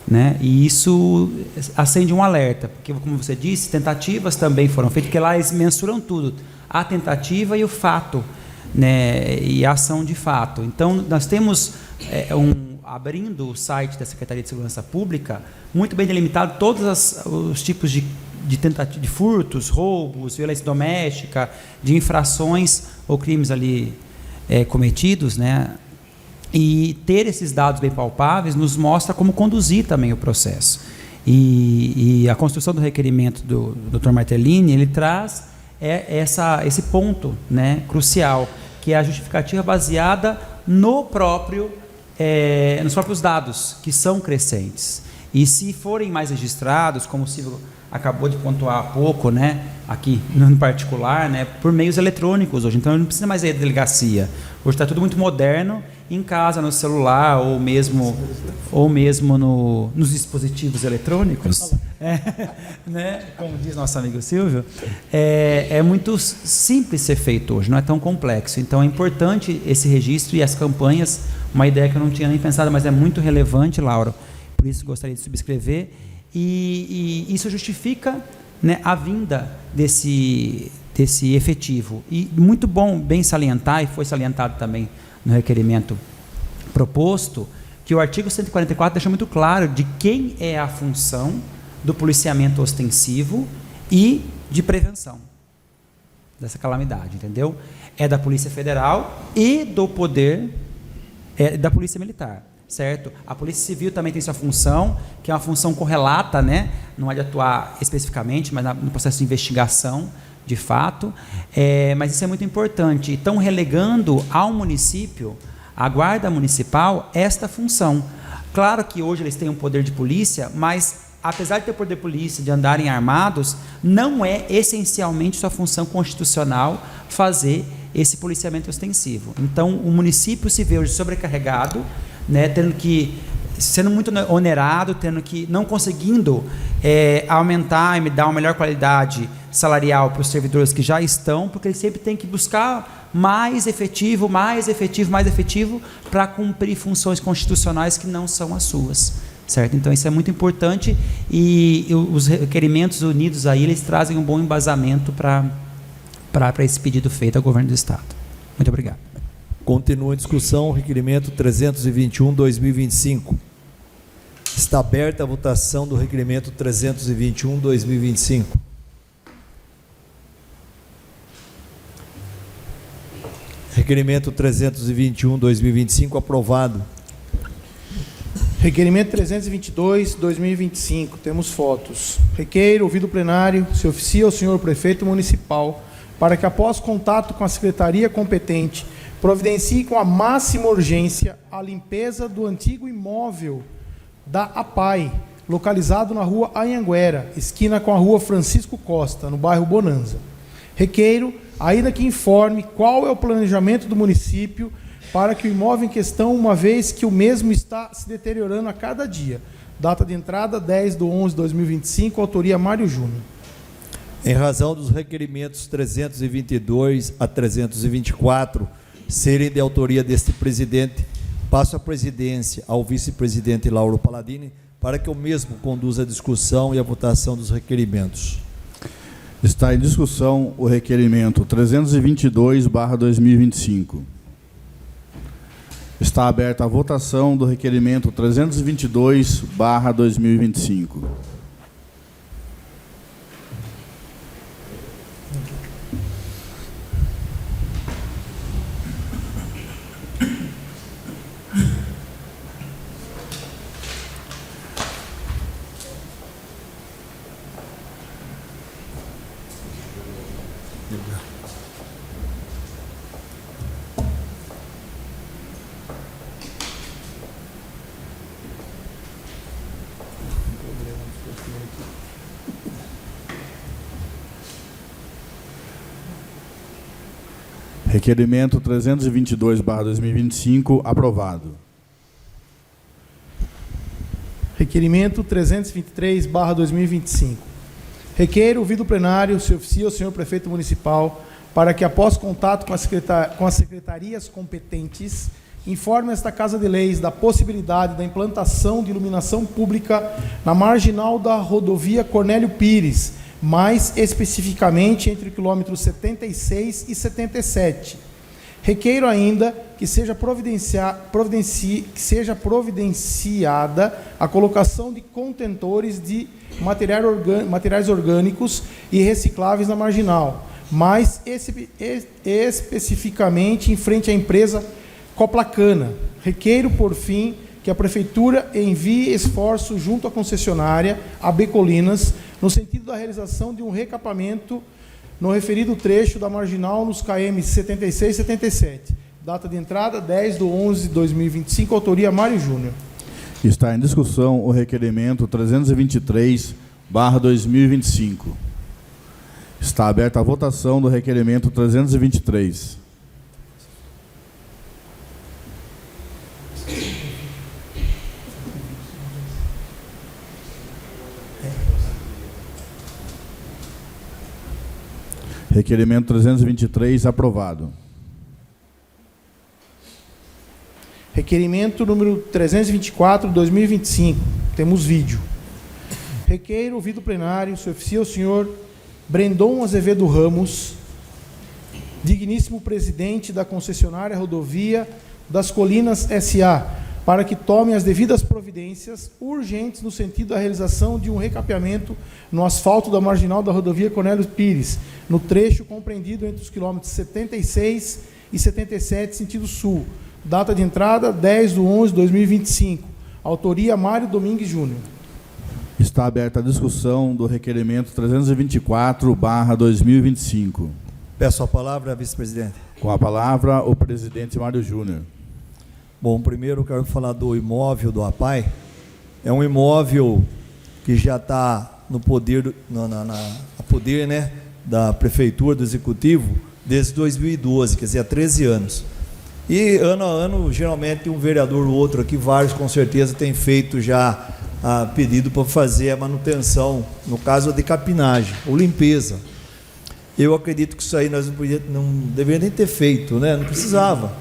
né? E isso acende um alerta, porque, como você disse, tentativas também foram feitas, porque lá eles mensuram tudo, a tentativa e o fato, né? E a ação de fato. Então, nós temos abrindo o site da Secretaria de Segurança Pública, muito bem delimitado todos os tipos de furtos, roubos, violência doméstica, de infrações ou crimes ali cometidos, né? E ter esses dados bem palpáveis nos mostra como conduzir também o processo. E a construção do requerimento do Dr. Martellini, ele traz esse ponto, né, crucial, que é a justificativa baseada nos próprios dados, que são crescentes. E se forem mais registrados, como o Silvio acabou de pontuar há pouco, né, aqui no particular, né, por meios eletrônicos hoje, então não precisa mais ir à delegacia. Hoje está tudo muito moderno, em casa, no celular, ou mesmo nos dispositivos eletrônicos, né, como diz nosso amigo Silvio, é muito simples ser feito hoje, não é tão complexo. Então é importante esse registro e as campanhas, uma ideia que eu não tinha nem pensado, mas é muito relevante, Laura, por isso gostaria de subscrever, e isso justifica, né, a vinda desse efetivo. E muito bom, bem salientar, e foi salientado também no requerimento proposto, que o artigo 144 deixa muito claro de quem é a função do policiamento ostensivo e de prevenção dessa calamidade, entendeu? É da Polícia Federal e do poder da Polícia Militar, certo? A Polícia Civil também tem sua função, que é uma função correlata, né? Não é de atuar especificamente, mas no processo de investigação, de fato, mas isso é muito importante. Estão relegando ao município, à Guarda Municipal, esta função. Claro que hoje eles têm um poder de polícia, mas apesar de ter poder de polícia, de andarem armados, não é essencialmente sua função constitucional fazer esse policiamento ostensivo. Então, o município se vê hoje sobrecarregado, né, sendo muito onerado, não conseguindo aumentar e dar uma melhor qualidade salarial para os servidores que já estão, porque eles sempre têm que buscar mais efetivo para cumprir funções constitucionais que não são as suas, certo? Então isso é muito importante, e os requerimentos unidos aí, eles trazem um bom embasamento para esse pedido feito ao governo do Estado. Muito obrigado. Continua em discussão o requerimento 321/2025. Está aberta a votação do requerimento 321/2025. Requerimento 321/2025 aprovado. Requerimento 322/2025. Temos fotos. Requeiro, ouvido o plenário, se oficia ao senhor prefeito municipal para que, após contato com a secretaria competente, providencie com a máxima urgência a limpeza do antigo imóvel da APAI, localizado na rua Anhanguera, esquina com a rua Francisco Costa, no bairro Bonanza. Requeiro, ainda que informe qual é o planejamento do município para que o imóvel em questão, uma vez que o mesmo está se deteriorando a cada dia. Data de entrada 10/11/2025, autoria Mário Júnior. Em razão dos requerimentos 322 a 324 serem de autoria deste presidente, passo a presidência ao vice-presidente Lauro Palladini para que o mesmo conduza a discussão e a votação dos requerimentos. Está em discussão o requerimento 322/2025. Está aberta a votação do requerimento 322/2025. Requerimento 322/2025 aprovado. Requerimento 323/2025. Requeiro, ouvido o plenário, se oficia ao senhor prefeito municipal para que, após contato com as secretarias competentes, informe esta Casa de Leis da possibilidade da implantação de iluminação pública na marginal da rodovia Cornélio Pires, mais especificamente entre o quilômetro 76 e 77. Requeiro ainda que seja providenciada a colocação de contentores de materiais orgânicos e recicláveis na marginal, mais especificamente em frente à empresa Coplacana. Requeiro, por fim, que a Prefeitura envie esforço junto à concessionária AB Colinas, no sentido da realização de um recapamento no referido trecho da marginal nos km 76 e 77. Data de entrada 10/11/2025, autoria Mário Júnior. Está em discussão o requerimento 323/2025. Está aberta a votação do requerimento 323. Requerimento 323 aprovado. Requerimento número 324/2025. Temos vídeo. Requeiro, ouvido plenário, se oficia ao senhor Brendon Azevedo Ramos, digníssimo presidente da concessionária Rodovia das Colinas S.A., para que tome as devidas providências urgentes no sentido da realização de um recapeamento no asfalto da marginal da rodovia Cornélio Pires, no trecho compreendido entre os quilômetros 76 e 77, sentido sul. Data de entrada 10/11/2025. Autoria Mário Domingues Júnior. Está aberta a discussão do requerimento 324/2025. Peço a palavra, vice-presidente. Com a palavra, o presidente Mário Júnior. Bom, primeiro eu quero falar do imóvel do APAI. É um imóvel que já está no poder, a poder, né, da prefeitura, do executivo, desde 2012, quer dizer, há 13 anos. E ano a ano, geralmente um vereador ou outro aqui, vários com certeza, tem feito já pedido para fazer a manutenção, no caso de capinagem ou limpeza. Eu acredito que isso aí nós não deveríamos nem ter feito, né? Não precisava.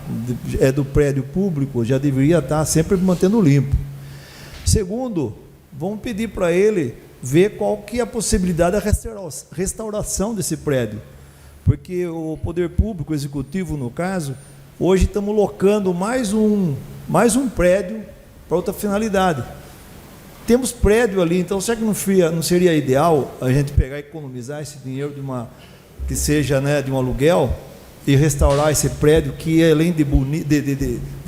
É do prédio público, já deveria estar sempre mantendo limpo. Segundo, vamos pedir para ele ver qual que é a possibilidade da restauração desse prédio. Porque o poder público, o executivo, no caso, Hoje estamos locando mais um prédio para outra finalidade. Temos prédio ali, então será que não seria ideal a gente pegar e economizar esse dinheiro que seja, né, de um aluguel e restaurar esse prédio que, além de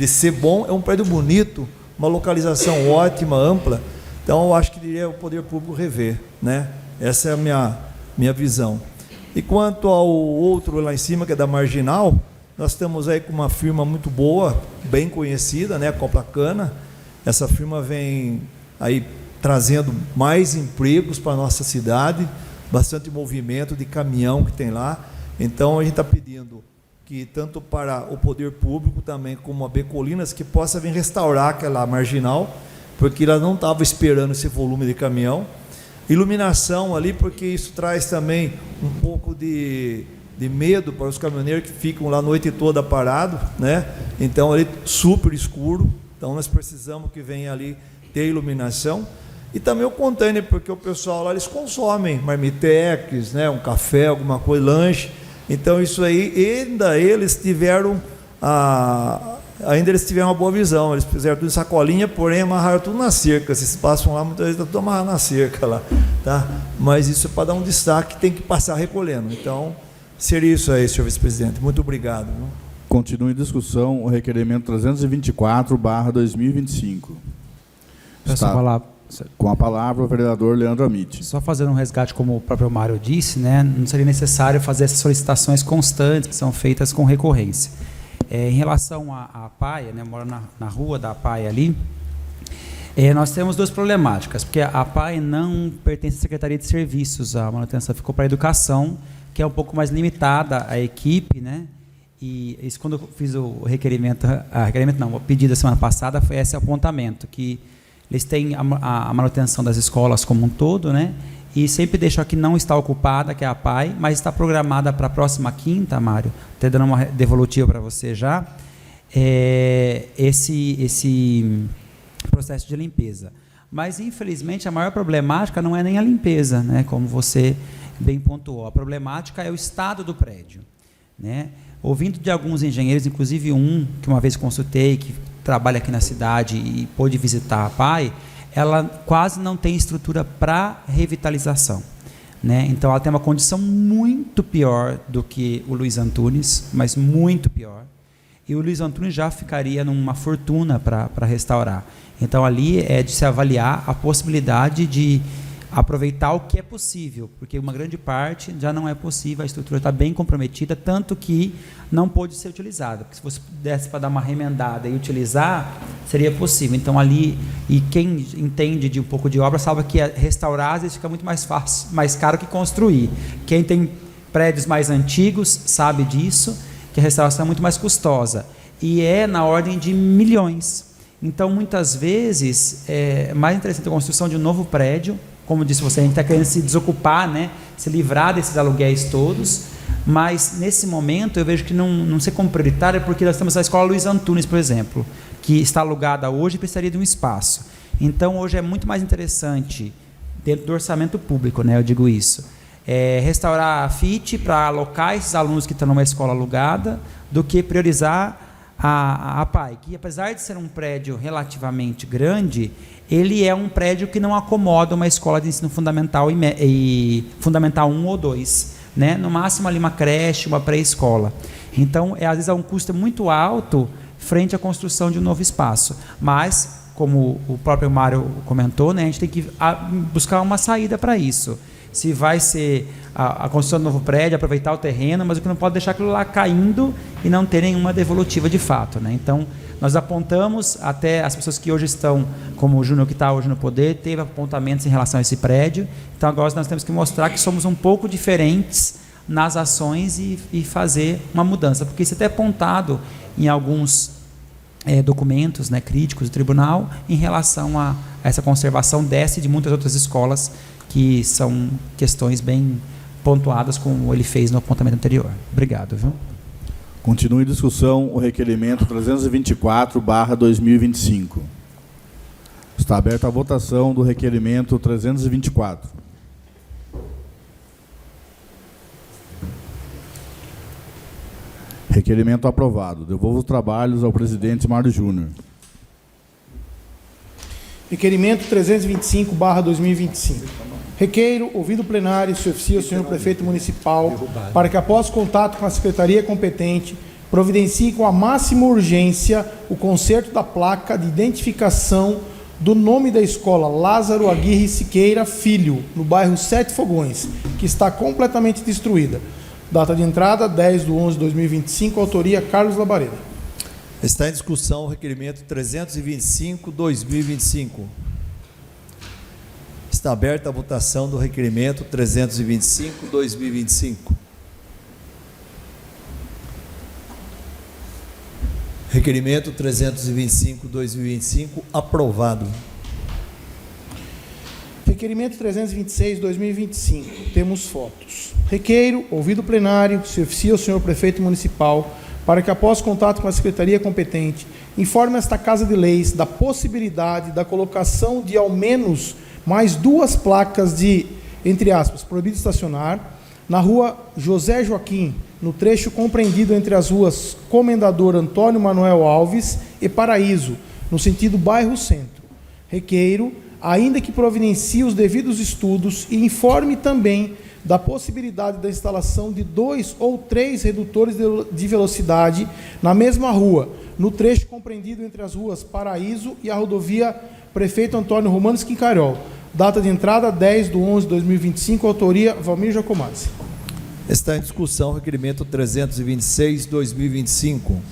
ser bom, é um prédio bonito, uma localização ótima, ampla. Então eu acho que diria o poder público rever, né? Essa é a minha visão. E quanto ao outro lá em cima, que é da Marginal, nós estamos aí com uma firma muito boa, bem conhecida, né, a Coplacana. Essa firma vem aí trazendo mais empregos para a nossa cidade, bastante movimento de caminhão que tem lá. Então a gente está pedindo que tanto para o poder público também como a Becolinas que possa vir restaurar aquela Marginal, porque ela não estava esperando esse volume de caminhão. Iluminação ali, porque isso traz também um pouco de medo para os caminhoneiros que ficam lá a noite toda parados, né? Então ali super escuro, então nós precisamos que venha ali ter iluminação. E também o container, porque o pessoal lá, eles consomem marmitex, né, um café, alguma coisa, lanche. Então isso aí, ainda eles tiveram uma boa visão. Eles fizeram tudo em sacolinha, porém amarraram tudo na cerca. Vocês passam lá, muitas vezes está tudo amarrado na cerca lá, tá? Mas isso é para dar um destaque, tem que passar recolhendo. Então seria isso aí, senhor vice-presidente. Muito obrigado. Continua em discussão o requerimento 324/2025. Com a palavra o vereador Leandro Amit. Só fazendo um resgate, como o próprio Mário disse, né, não seria necessário fazer essas solicitações constantes que são feitas com recorrência. Em relação à PAI, né, eu moro na rua da PAI ali, nós temos duas problemáticas, porque a PAI não pertence à Secretaria de Serviços, a manutenção ficou para a Educação, que é um pouco mais limitada a equipe, né? E isso, quando eu fiz o o pedido da semana passada, foi esse apontamento, que eles têm a manutenção das escolas como um todo, né? E sempre deixam que não está ocupada, que é a PAI, mas está programada para a próxima quinta, Mário, até dando uma devolutiva para você já, esse processo de limpeza. Mas, infelizmente, a maior problemática não é nem a limpeza, né? Como você bem pontuou. A problemática é o estado do prédio, né? Ouvindo de alguns engenheiros, inclusive um que uma vez consultei, que trabalha aqui na cidade e pôde visitar a PAI, ela quase não tem estrutura para revitalização, né? Então ela tem uma condição muito pior do que o Luiz Antunes, mas muito pior. E o Luiz Antunes já ficaria numa fortuna para restaurar. Então ali é de se avaliar a possibilidade de aproveitar o que é possível, porque uma grande parte já não é possível, a estrutura está bem comprometida, tanto que não pôde ser utilizada, porque se você desse para dar uma remendada e utilizar, seria possível. Então ali, e quem entende de um pouco de obra, sabe que restaurar às vezes fica muito mais fácil, mais caro que construir. Quem tem prédios mais antigos sabe disso, que a restauração é muito mais custosa, e é na ordem de milhões. Então muitas vezes é mais interessante a construção de um novo prédio. Como disse você, a gente está querendo se desocupar, né, se livrar desses aluguéis todos, mas nesse momento eu vejo que não ser como prioritário, porque nós temos a Escola Luiz Antunes, por exemplo, que está alugada hoje e precisaria de um espaço. Então hoje é muito mais interessante, dentro do orçamento público, né, eu digo isso, restaurar a FIT para alocar esses alunos que estão numa escola alugada, do que priorizar a PAI, que apesar de ser um prédio relativamente grande, ele é um prédio que não acomoda uma escola de ensino fundamental e fundamental 1 ou 2, né? No máximo ali uma creche, uma pré-escola. Então, às vezes é um custo muito alto frente à construção de um novo espaço. Mas, como o próprio Mário comentou, né, a gente tem que buscar uma saída para isso. Se vai ser a construção do novo prédio, aproveitar o terreno, mas o que não pode deixar aquilo lá caindo e não ter nenhuma devolutiva de fato, né? Então, nós apontamos, até as pessoas que hoje estão, como o Júnior que está hoje no poder, teve apontamentos em relação a esse prédio. Então, agora nós temos que mostrar que somos um pouco diferentes nas ações e fazer uma mudança, porque isso é até apontado em alguns documentos, né, críticos do tribunal em relação a essa conservação dessa e de muitas outras escolas, que são questões bem pontuadas, como ele fez no apontamento anterior. Obrigado, viu? Continua em discussão o requerimento 324/2025. Está aberta a votação do requerimento 324. Requerimento aprovado. Devolvo os trabalhos ao presidente Mário Júnior. Requerimento 325/2025. Requeiro, ouvido o plenário, se oficia ao senhor prefeito municipal para que, após contato com a secretaria competente, providencie com a máxima urgência o conserto da placa de identificação do nome da escola Lázaro Aguirre Siqueira Filho, no bairro Sete Fogões, que está completamente destruída. Data de entrada, 10/11/2025, autoria Carlos Labareda. Está em discussão o requerimento 325/2025. Está aberta a votação do requerimento 325/2025. Requerimento 325/2025 aprovado. Requerimento 326/2025. Temos fotos. Requeiro, ouvido o plenário, se oficia ao senhor prefeito municipal para que, após contato com a secretaria competente, informe esta Casa de Leis da possibilidade da colocação de ao menos mais 2 placas de, entre aspas, proibido estacionar, na rua José Joaquim, no trecho compreendido entre as ruas Comendador Antônio Manuel Alves e Paraíso, no sentido bairro Centro. Requeiro, ainda que providencie os devidos estudos e informe também da possibilidade da instalação de 2 ou 3 redutores de velocidade na mesma rua, no trecho compreendido entre as ruas Paraíso e a rodovia Prefeito Antônio Romano Schincariol. Data de entrada, 10/11/2025, autoria Valmir Jacomazzi. Está em discussão o requerimento 326/2025.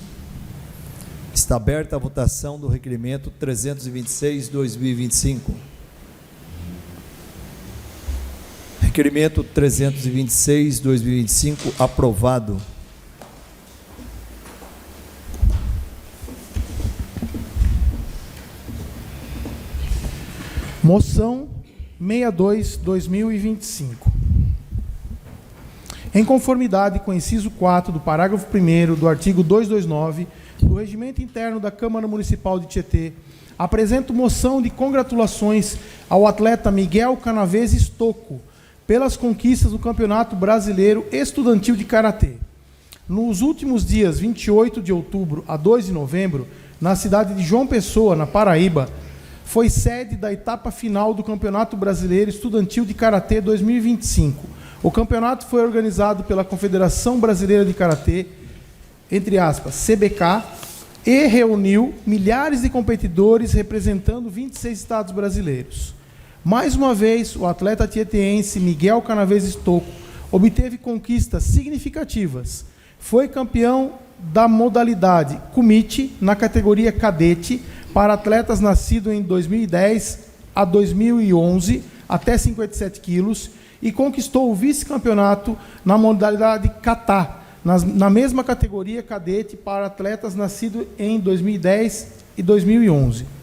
Está aberta a votação do requerimento 326/2025. Requerimento 326/2025 aprovado. Moção 62/2025. Em conformidade com o inciso 4 do parágrafo 1º do artigo 229 do Regimento Interno da Câmara Municipal de Tietê, apresento moção de congratulações ao atleta Miguel Canaveses Tocco pelas conquistas do Campeonato Brasileiro Estudantil de Karatê. Nos últimos dias 28 de outubro a 2 de novembro, na cidade de João Pessoa, na Paraíba, foi sede da etapa final do Campeonato Brasileiro Estudantil de Karatê 2025. O campeonato foi organizado pela Confederação Brasileira de Karatê, entre aspas, CBK, e reuniu milhares de competidores representando 26 estados brasileiros. Mais uma vez, o atleta tieteense Miguel Canaveses Tocco obteve conquistas significativas. Foi campeão da modalidade Kumite na categoria cadete para atletas nascidos em 2010 a 2011 até 57 quilos e conquistou o vice-campeonato na modalidade Kata, na mesma categoria cadete para atletas nascidos em 2010 e 2011.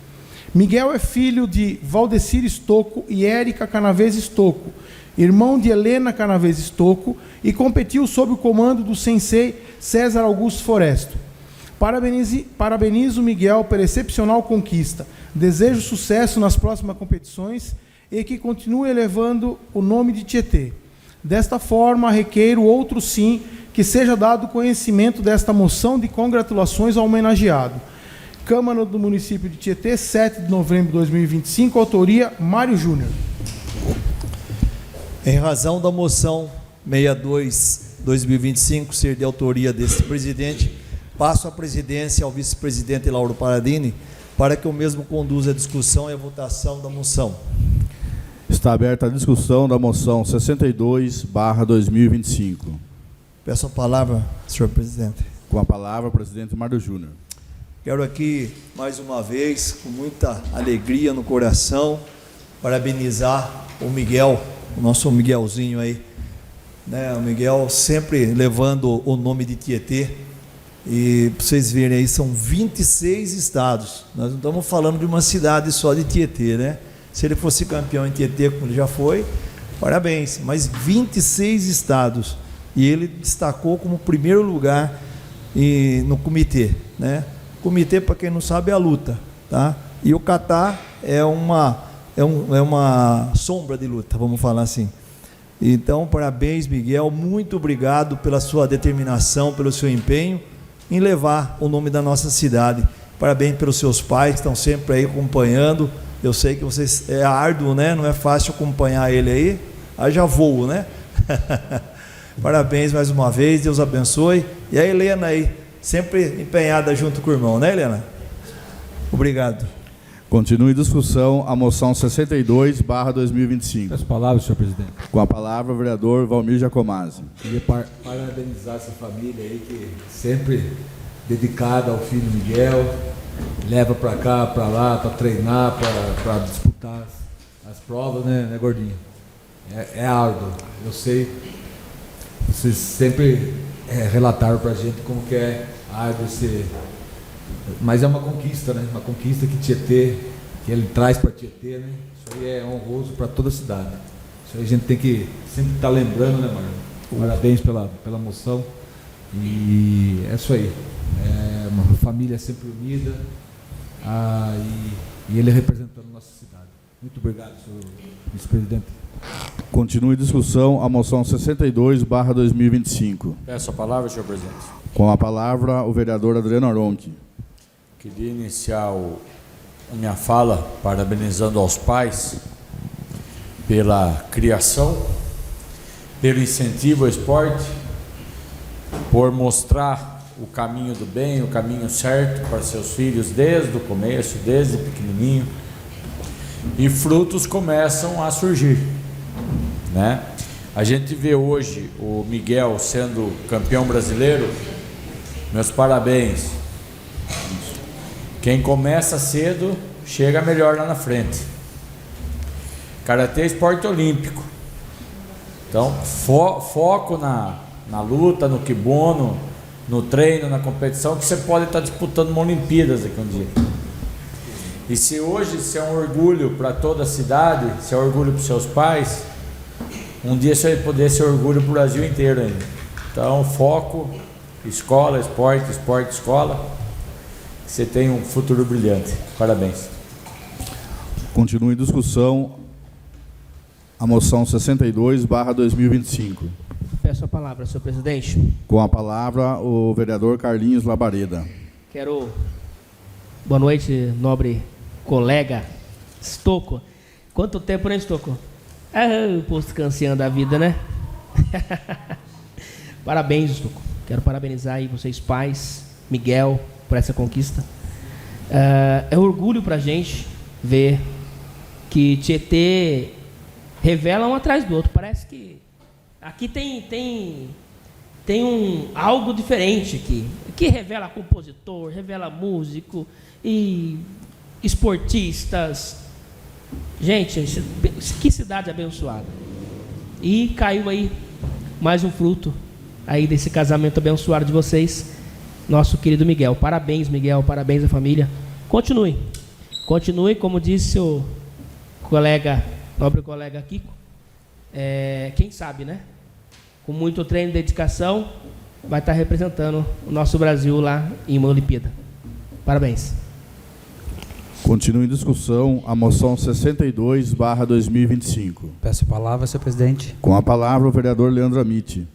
Miguel é filho de Valdecir Tocco e Érica Canaveses Tocco, irmão de Helena Canaveses Tocco, e competiu sob o comando do sensei César Augusto Foresto. Parabenizo Miguel pela excepcional conquista. Desejo sucesso nas próximas competições e que continue elevando o nome de Tietê. Desta forma, requeiro outro sim que seja dado conhecimento desta moção de congratulações ao homenageado. Câmara do Município de Tietê, 7 de novembro de 2025, autoria Mário Júnior. Em razão da moção 62/2025 ser de autoria deste presidente, passo a presidência ao vice-presidente Lauro Paradini para que o mesmo conduza a discussão e a votação da moção. Está aberta a discussão da moção 62/2025. Peço a palavra, senhor presidente. Com a palavra, o presidente Mário Júnior. Quero aqui, mais uma vez, com muita alegria no coração, parabenizar o Miguel, o nosso Miguelzinho aí, né? O Miguel sempre levando o nome de Tietê. E para vocês verem aí, são 26 estados. Nós não estamos falando de uma cidade só de Tietê, né? Se ele fosse campeão em Tietê, como ele já foi, parabéns. Mas 26 estados. E ele destacou como primeiro lugar no comitê, né? Comitê, para quem não sabe, é a luta, tá? E o kata é uma sombra de luta, vamos falar assim. Então, parabéns, Miguel. Muito obrigado pela sua determinação, pelo seu empenho. em levar o nome da nossa cidade. Parabéns pelos seus pais que estão sempre aí acompanhando. Eu sei que vocês é árduo, né? Não é fácil acompanhar ele aí. Haja voo, né? Parabéns mais uma vez, Deus abençoe. E a Helena aí, sempre empenhada junto com o irmão, né, Helena? Obrigado. Continue em discussão a moção 62/2025. As palavras, senhor presidente. Com a palavra o vereador Valmir Giacomazzi. Queria parabenizar essa família aí que sempre dedicada ao filho Miguel, leva para cá, para lá, para treinar, para disputar as provas, né, gordinho? É árduo, eu sei. Vocês sempre relataram para a gente como que é árduo ser. Mas é uma conquista, né? Uma conquista que Tietê, que ele traz para Tietê, né? Isso aí é honroso para toda a cidade. Isso aí a gente tem que sempre estar lembrando, né, Marlon? Parabéns pela moção. E é isso aí. É uma família sempre unida, e ele representando nossa cidade. Muito obrigado, senhor vice-presidente. Continue em discussão a moção 62/2025. Peço a palavra, senhor presidente. Com a palavra o vereador Adriano Aronchi. Queria iniciar a minha fala parabenizando aos pais pela criação, pelo incentivo ao esporte, por mostrar o caminho do bem, o caminho certo para seus filhos desde o começo, desde pequenininho, e frutos começam a surgir, né? A gente vê hoje o Miguel sendo campeão brasileiro. Meus parabéns. Quem começa cedo chega melhor lá na frente. Karatê é esporte olímpico. Então, foco na luta, no kimono, no treino, na competição, que você pode estar disputando uma Olimpíadas daqui um dia. E se hoje isso é um orgulho para toda a cidade, se é um orgulho para os seus pais, um dia você vai poder ser orgulho para o Brasil inteiro ainda. Então, foco, escola, esporte, escola. Você tem um futuro brilhante. Parabéns. Continue em discussão a moção 62/2025. Peço a palavra, senhor presidente. Com a palavra o vereador Carlinhos Labareda. Quero... Boa noite, nobre colega Stocco. Quanto tempo, né, Stocco? O posto canseando a vida, né? Parabéns, Stocco. Quero parabenizar aí vocês pais, Miguel, por essa conquista. É orgulho pra gente ver que Tietê revela um atrás do outro. Parece que aqui tem algo diferente aqui, que revela compositor, revela músico e esportistas. Gente, que cidade abençoada. E caiu aí mais um fruto aí desse casamento abençoado de vocês, nosso querido Miguel. Parabéns, Miguel, parabéns à família. Continue, como disse o colega, nobre colega Kiko, quem sabe, né? Com muito treino e dedicação, vai estar representando o nosso Brasil lá em uma Olimpíada. Parabéns. Continue em discussão a moção 62/2025. Peço a palavra, senhor presidente. Com a palavra o vereador Leandro Amitti.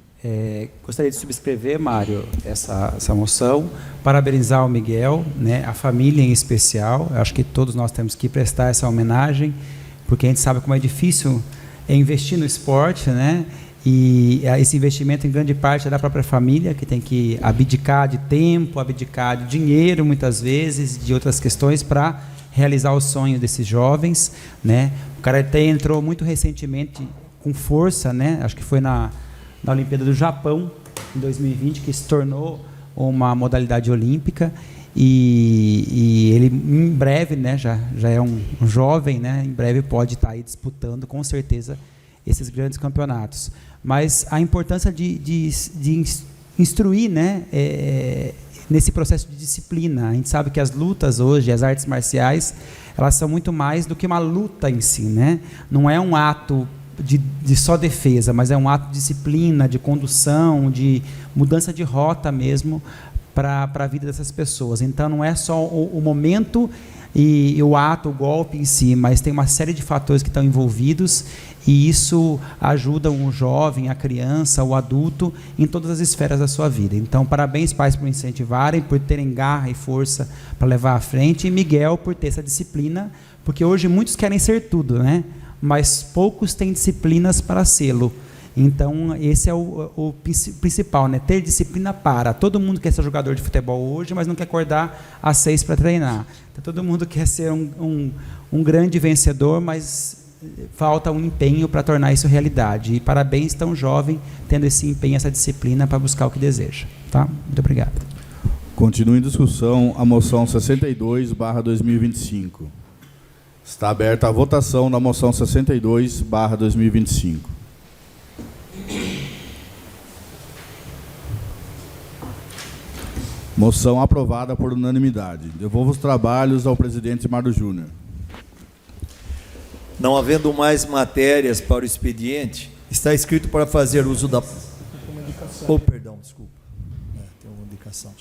Gostaria de subscrever, Mário, essa moção, parabenizar o Miguel, né, a família em especial. Eu acho que todos nós temos que prestar essa homenagem, porque a gente sabe como é difícil investir no esporte, né? E esse investimento em grande parte é da própria família, que tem que abdicar de tempo, abdicar de dinheiro muitas vezes, de outras questões para realizar o sonho desses jovens, né? O Karatê entrou muito recentemente com força, né? Acho que foi na Olimpíada do Japão, em 2020, que se tornou uma modalidade olímpica, e ele em breve, né, já é um jovem, né, em breve pode estar aí disputando com certeza esses grandes campeonatos. Mas a importância de instruir, né, nesse processo de disciplina. A gente sabe que as lutas hoje, as artes marciais, elas são muito mais do que uma luta em si, né? Não é um ato de só defesa, mas é um ato de disciplina, de condução, de mudança de rota mesmo, para a vida dessas pessoas. Então, não é só o momento e o ato, o golpe em si, mas tem uma série de fatores que estão envolvidos e isso ajuda o jovem, a criança, o adulto em todas as esferas da sua vida. Então, parabéns, pais, por incentivarem, por terem garra e força para levar à frente, e Miguel por ter essa disciplina, porque hoje muitos querem ser tudo, né? Mas poucos têm disciplinas para sê-lo. Então, esse é o principal, né? Ter disciplina para. Todo mundo quer ser jogador de futebol hoje, mas não quer acordar às 6 para treinar. Então, todo mundo quer ser um grande vencedor, mas falta um empenho para tornar isso realidade. E parabéns, tão jovem, tendo esse empenho, essa disciplina para buscar o que deseja. Tá? Muito obrigado. Continua em discussão a moção 62/2025. Está aberta a votação da moção 62/2025. Moção aprovada por unanimidade. Devolvo os trabalhos ao presidente Mário Júnior. Não havendo mais matérias para o expediente, está escrito para fazer uso da... perdão, desculpa. Tem uma indicação.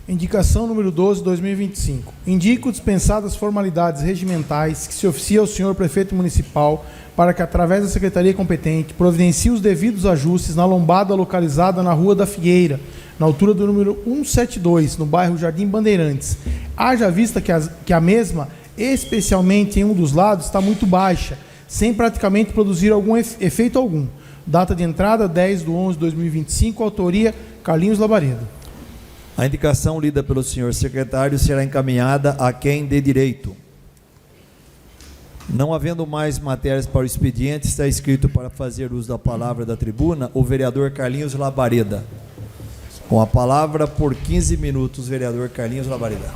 Indicação número 12, 2025. Indico dispensadas formalidades regimentais que se oficia ao senhor prefeito municipal para que, através da secretaria competente, providencie os devidos ajustes na lombada localizada na Rua da Figueira, na altura do número 172, no bairro Jardim Bandeirantes. Haja vista que a mesma, especialmente em um dos lados, está muito baixa, sem praticamente produzir algum efeito algum. Data de entrada, 10/11/2025, autoria Carlinhos Labareda. A indicação lida pelo senhor secretário será encaminhada a quem dê direito. Não havendo mais matérias para o expediente, está escrito para fazer uso da palavra da tribuna o vereador Carlinhos Labareda. Com a palavra por 15 minutos, vereador Carlinhos Labareda.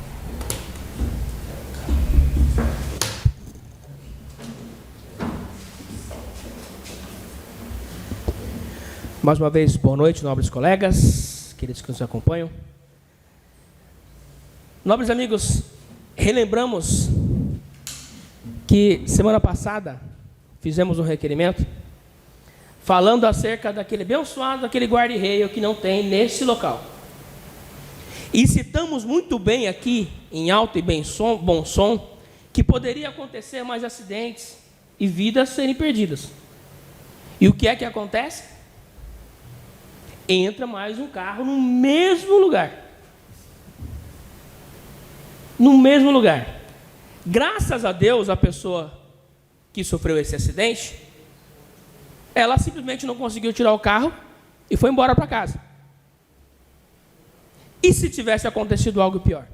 Mais uma vez, boa noite, nobres colegas, queridos que nos acompanham. Nobres amigos, relembramos que semana passada fizemos um requerimento falando acerca daquele abençoado, daquele guarda-reio que não tem nesse local. E citamos muito bem aqui, em alto e bom som, que poderia acontecer mais acidentes e vidas serem perdidas. E o que é que acontece? Entra mais um carro no mesmo lugar. No mesmo lugar. Graças a Deus, a pessoa que sofreu esse acidente, ela simplesmente não conseguiu tirar o carro e foi embora para casa. E se tivesse acontecido algo pior?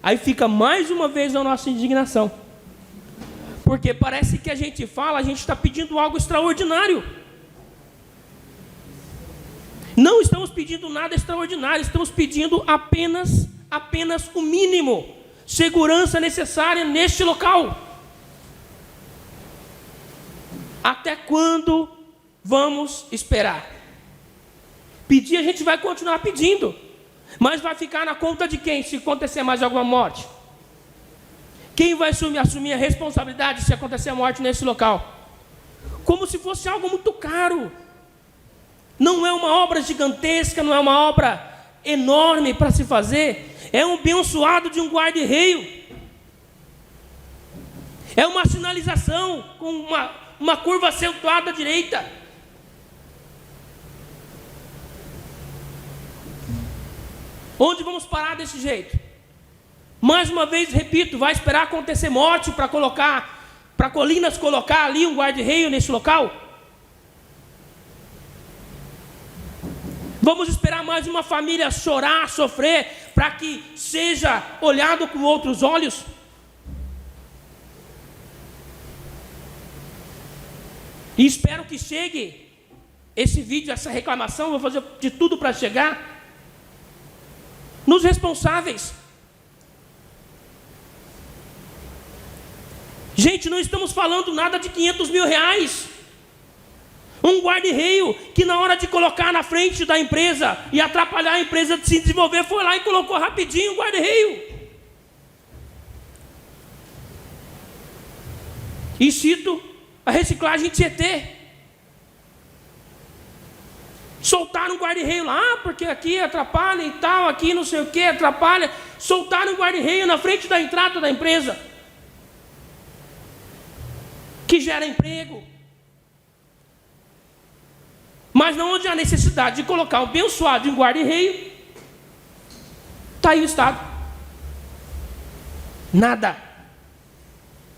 Aí fica mais uma vez a nossa indignação. Porque parece que a gente fala, a gente está pedindo algo extraordinário. Não estamos pedindo nada extraordinário, estamos pedindo apenas o mínimo. Segurança necessária neste local. Até quando vamos esperar? Pedir a gente vai continuar pedindo, mas vai ficar na conta de quem se acontecer mais alguma morte? Quem vai assumir a responsabilidade se acontecer a morte nesse local? Como se fosse algo muito caro. Não é uma obra gigantesca, não é uma obra enorme para se fazer. É um abençoado de um guarda-reio. É uma sinalização com uma curva acentuada à direita. Onde vamos parar desse jeito? Mais uma vez, repito, vai esperar acontecer morte para Colinas colocar ali um guarda-reio nesse local? Vamos esperar mais uma família chorar, sofrer, para que seja olhado com outros olhos? E espero que chegue esse vídeo, essa reclamação, vou fazer de tudo para chegar nos responsáveis. Gente, não estamos falando nada de 500 mil reais. Um guarda-reio que na hora de colocar na frente da empresa e atrapalhar a empresa de se desenvolver, foi lá e colocou rapidinho o guarda-reio. E cito a reciclagem Tietê. Soltaram um guarda-reio lá, porque aqui atrapalha e tal, aqui não sei o que, atrapalha. Soltaram um guarda-reio na frente da entrada da empresa, que gera emprego. Mas não onde há necessidade de colocar um abençoado em guarda-reio, está aí o Estado. Nada.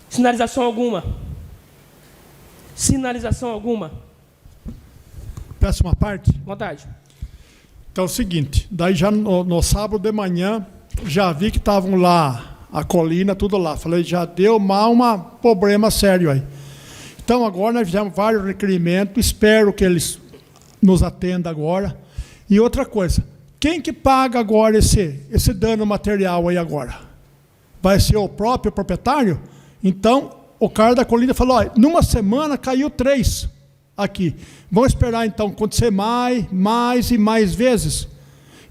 Sinalização alguma. Sinalização alguma. Peço uma parte. Vontade. Então é o seguinte, daí já no sábado de manhã, já vi que estavam lá, a colina, tudo lá. Falei, já deu um problema sério aí. Então agora nós fizemos vários requerimentos, espero que eles nos atendam agora. E outra coisa, quem que paga agora esse dano material aí agora? Vai ser o próprio proprietário? Então, o cara da colina falou, ó, numa semana caiu 3 aqui. Vamos esperar então acontecer mais e mais vezes.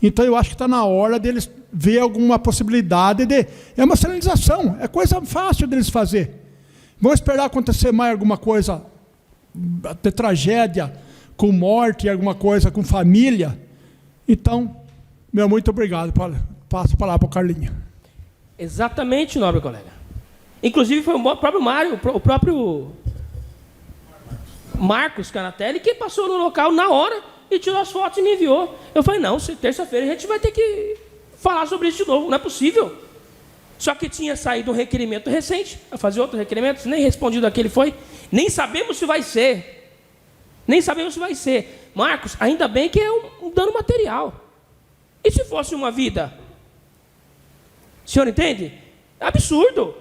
Então eu acho que está na hora deles ver alguma possibilidade de... É uma sinalização, é coisa fácil deles fazer. Vamos esperar acontecer mais alguma coisa, ter tragédia, com morte, alguma coisa com família. Então, meu muito obrigado. Passo a palavra para o Carlinhos. Exatamente, nobre colega. Inclusive foi o próprio Mário, o próprio Marcos Canatelli, que passou no local na hora e tirou as fotos e me enviou. Eu falei, não, terça-feira a gente vai ter que falar sobre isso de novo, não é possível. Só que tinha saído um requerimento recente, a fazer outro requerimento, nem respondido aquele foi, nem sabemos se vai ser. Nem sabemos se vai ser. Marcos, ainda bem que é um dano material. E se fosse uma vida? O senhor entende? Absurdo.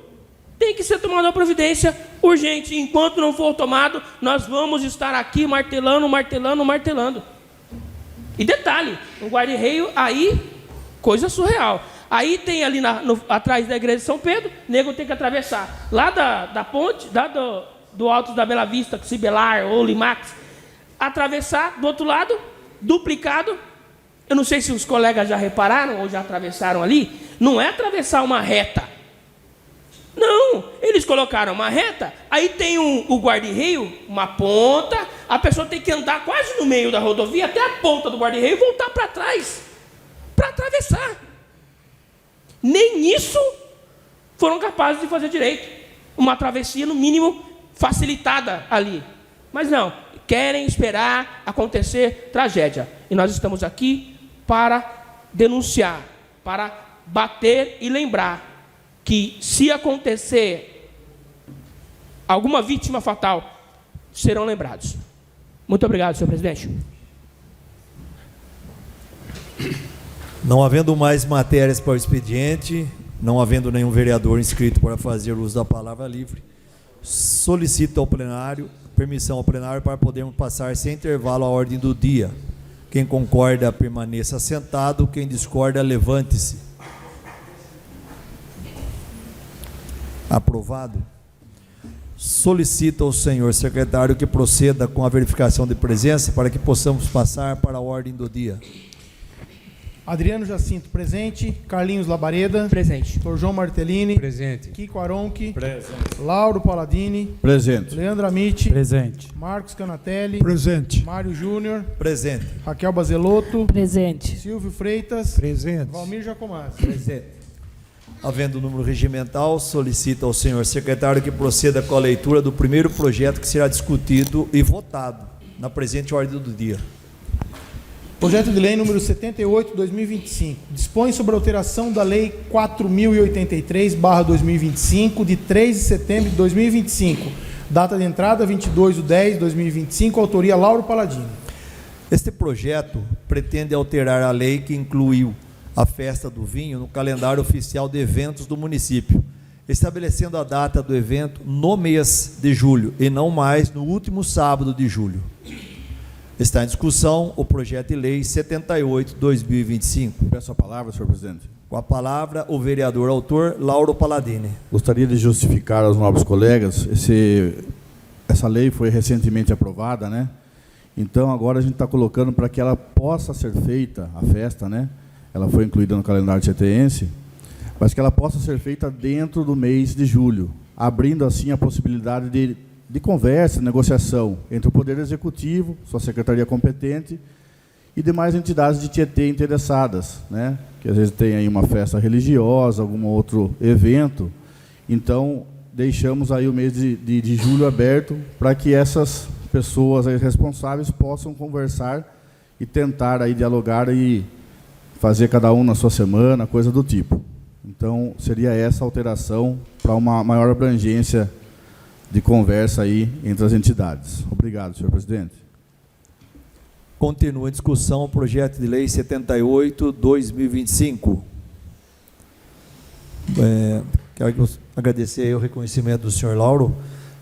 Tem que ser tomada uma providência urgente. Enquanto não for tomado, nós vamos estar aqui martelando. E detalhe, um guarda-reio aí, coisa surreal. Aí tem ali atrás da igreja de São Pedro, o nego tem que atravessar. Lá da ponte, do Alto da Bela Vista, Cibelar ou Limax, atravessar do outro lado, duplicado. Eu não sei se os colegas já repararam ou já atravessaram ali. Não é atravessar uma reta. Não, eles colocaram uma reta, aí tem o guarda-reio, uma ponta, a pessoa tem que andar quase no meio da rodovia até a ponta do guarda-reio e voltar para trás, para atravessar. Nem isso foram capazes de fazer direito. Uma travessia, no mínimo, facilitada ali. Mas não, querem esperar acontecer tragédia. E nós estamos aqui para denunciar, para bater e lembrar que, se acontecer alguma vítima fatal, serão lembrados. Muito obrigado, senhor presidente. Não havendo mais matérias para o expediente, não havendo nenhum vereador inscrito para fazer uso da palavra livre, solicito ao plenário, permissão ao plenário para podermos passar sem intervalo a ordem do dia. Quem concorda, permaneça sentado. Quem discorda, levante-se. Aprovado. Solicito ao senhor secretário que proceda com a verificação de presença para que possamos passar para a ordem do dia. Adriano Jacinto, presente. Carlinhos Labareda. Presente. Dr. João Martellini. Presente. Kiko Aronchi. Presente. Lauro Paladini. Presente. Leandro Amit. Presente. Marcos Canatelli. Presente. Mário Júnior. Presente. Raquel Bazelotto. Presente. Silvio Freitas. Presente. Valmir Jacomazzi. Presente. Havendo número regimental, solicito ao senhor secretário que proceda com a leitura do primeiro projeto que será discutido e votado na presente ordem do dia. Projeto de lei número 78/2025. Dispõe sobre a alteração da lei 4083/2025, de 3 de setembro de 2025. Data de entrada 22/10/2025, autoria Lauro Paladini. Este projeto pretende alterar a lei que incluiu a festa do vinho no calendário oficial de eventos do município, estabelecendo a data do evento no mês de julho e não mais no último sábado de julho. Está em discussão o projeto de lei 78/2025. Peço a palavra, senhor presidente. Com a palavra, o vereador autor, Lauro Paladini. Gostaria de justificar aos nobres colegas, essa lei foi recentemente aprovada, né? Então, agora a gente está colocando para que ela possa ser feita, a festa, né? Ela foi incluída no calendário tieteense, mas que ela possa ser feita dentro do mês de julho, abrindo assim a possibilidade de conversa, negociação entre o Poder Executivo, sua secretaria competente, e demais entidades de Tietê interessadas, né? Que às vezes tem aí uma festa religiosa, algum outro evento. Então, deixamos aí o mês de julho aberto para que essas pessoas aí responsáveis possam conversar e tentar aí dialogar e fazer cada um na sua semana, coisa do tipo. Então, seria essa alteração para uma maior abrangência de conversa aí entre as entidades. Obrigado, senhor presidente. Continua a discussão o projeto de lei 78/2025. Quero agradecer aí o reconhecimento do senhor Lauro,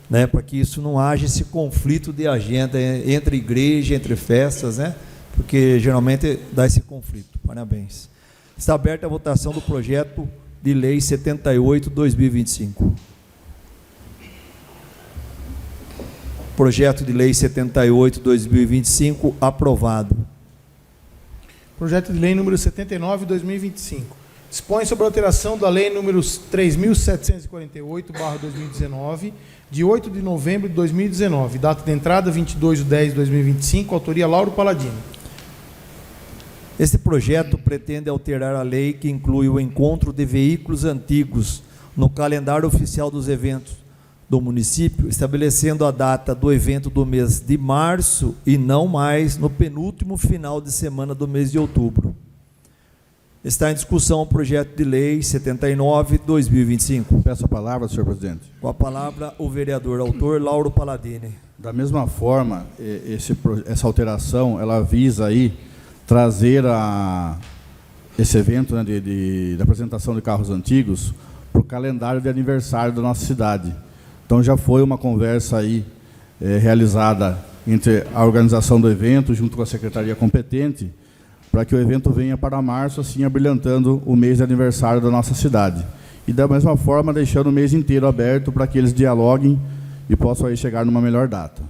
né, para que isso não haja esse conflito de agenda entre igreja, entre festas, né, porque geralmente dá esse conflito. Parabéns. Está aberta a votação do projeto de lei 78/2025. Projeto de lei 78/2025 aprovado. Projeto de lei número 79/2025. Dispõe sobre a alteração da lei número 3.748/2019, de 8 de novembro de 2019, data de entrada 22/10/2025, autoria Lauro Paladino. Este projeto pretende alterar a lei que inclui o encontro de veículos antigos no calendário oficial dos eventos do município, estabelecendo a data do evento do mês de março e não mais no penúltimo final de semana do mês de outubro. Está em discussão o projeto de lei 79/2025. Peço a palavra, senhor presidente. Com a palavra, o vereador autor Lauro Paladini. Da mesma forma, essa alteração, ela visa aí trazer esse evento, né, de apresentação de carros antigos para o calendário de aniversário da nossa cidade. Então, já foi uma conversa aí realizada entre a organização do evento, junto com a secretaria competente, para que o evento venha para março, assim, abrilhantando o mês de aniversário da nossa cidade. E, da mesma forma, deixando o mês inteiro aberto para que eles dialoguem e possam aí chegar numa melhor data.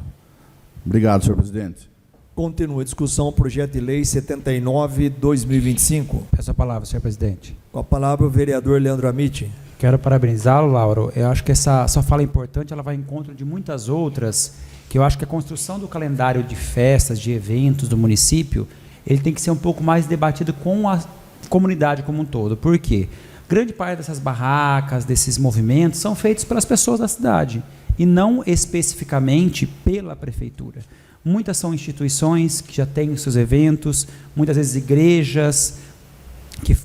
Obrigado, senhor presidente. Continua a discussão o projeto de lei 79/2025. Peço a palavra, senhor presidente. Com a palavra, o vereador Leandro Amitti. Quero parabenizá-lo, Lauro. Eu acho que essa sua fala é importante, ela vai em encontro de muitas outras, que eu acho que a construção do calendário de festas, de eventos do município, ele tem que ser um pouco mais debatido com a comunidade como um todo. Por quê? Grande parte dessas barracas, desses movimentos, são feitos pelas pessoas da cidade e não especificamente pela prefeitura. Muitas são instituições que já têm os seus eventos, muitas vezes igrejas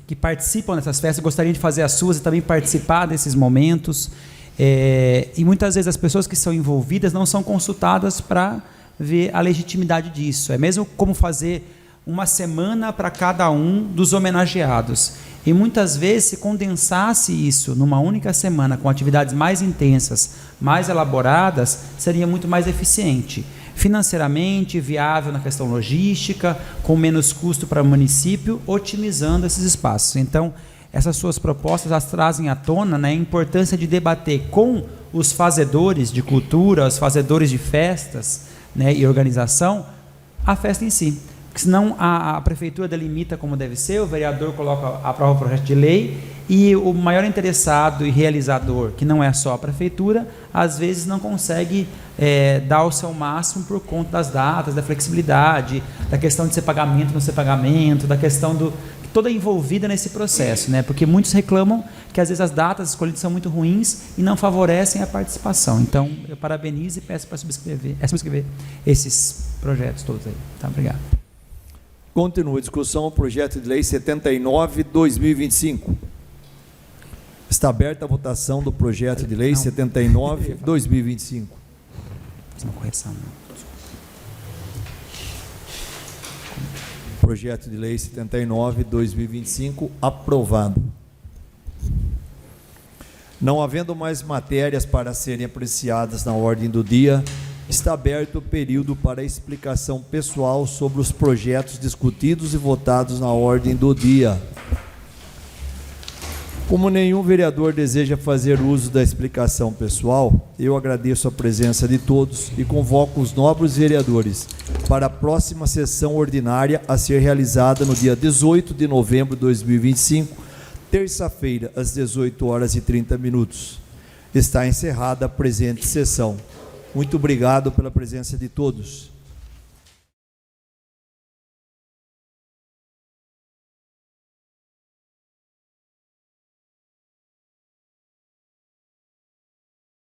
que participam dessas festas, gostariam de fazer as suas e também participar desses momentos. E muitas vezes as pessoas que são envolvidas não são consultadas para ver a legitimidade disso. É mesmo como fazer uma semana para cada um dos homenageados. E muitas vezes, se condensasse isso numa única semana, com atividades mais intensas, mais elaboradas, seria muito mais eficiente. Financeiramente, viável na questão logística, com menos custo para o município, otimizando esses espaços. Então, essas suas propostas elas trazem à tona, né, a importância de debater com os fazedores de cultura, os fazedores de festas, né, e organização, a festa em si. Porque senão a prefeitura delimita como deve ser, o vereador aprova o projeto de lei e o maior interessado e realizador, que não é só a prefeitura, às vezes não consegue dar o seu máximo por conta das datas, da flexibilidade, da questão de ser pagamento, não ser pagamento, da questão toda envolvida nesse processo, né? Porque muitos reclamam que às vezes as datas escolhidas são muito ruins e não favorecem a participação. Então, eu parabenizo e peço para subscrever esses projetos todos aí. Tá? Obrigado. Continua a discussão o projeto de lei 79/2025. Está aberta a votação do projeto de lei 79/2025. Uma correção. Projeto de lei 79/2025 aprovado. Não havendo mais matérias para serem apreciadas na ordem do dia, está aberto o período para explicação pessoal sobre os projetos discutidos e votados na ordem do dia. Como nenhum vereador deseja fazer uso da explicação pessoal, eu agradeço a presença de todos e convoco os nobres vereadores para a próxima sessão ordinária a ser realizada no dia 18 de novembro de 2025, terça-feira, às 18h30. Está encerrada a presente sessão. Muito obrigado pela presença de todos.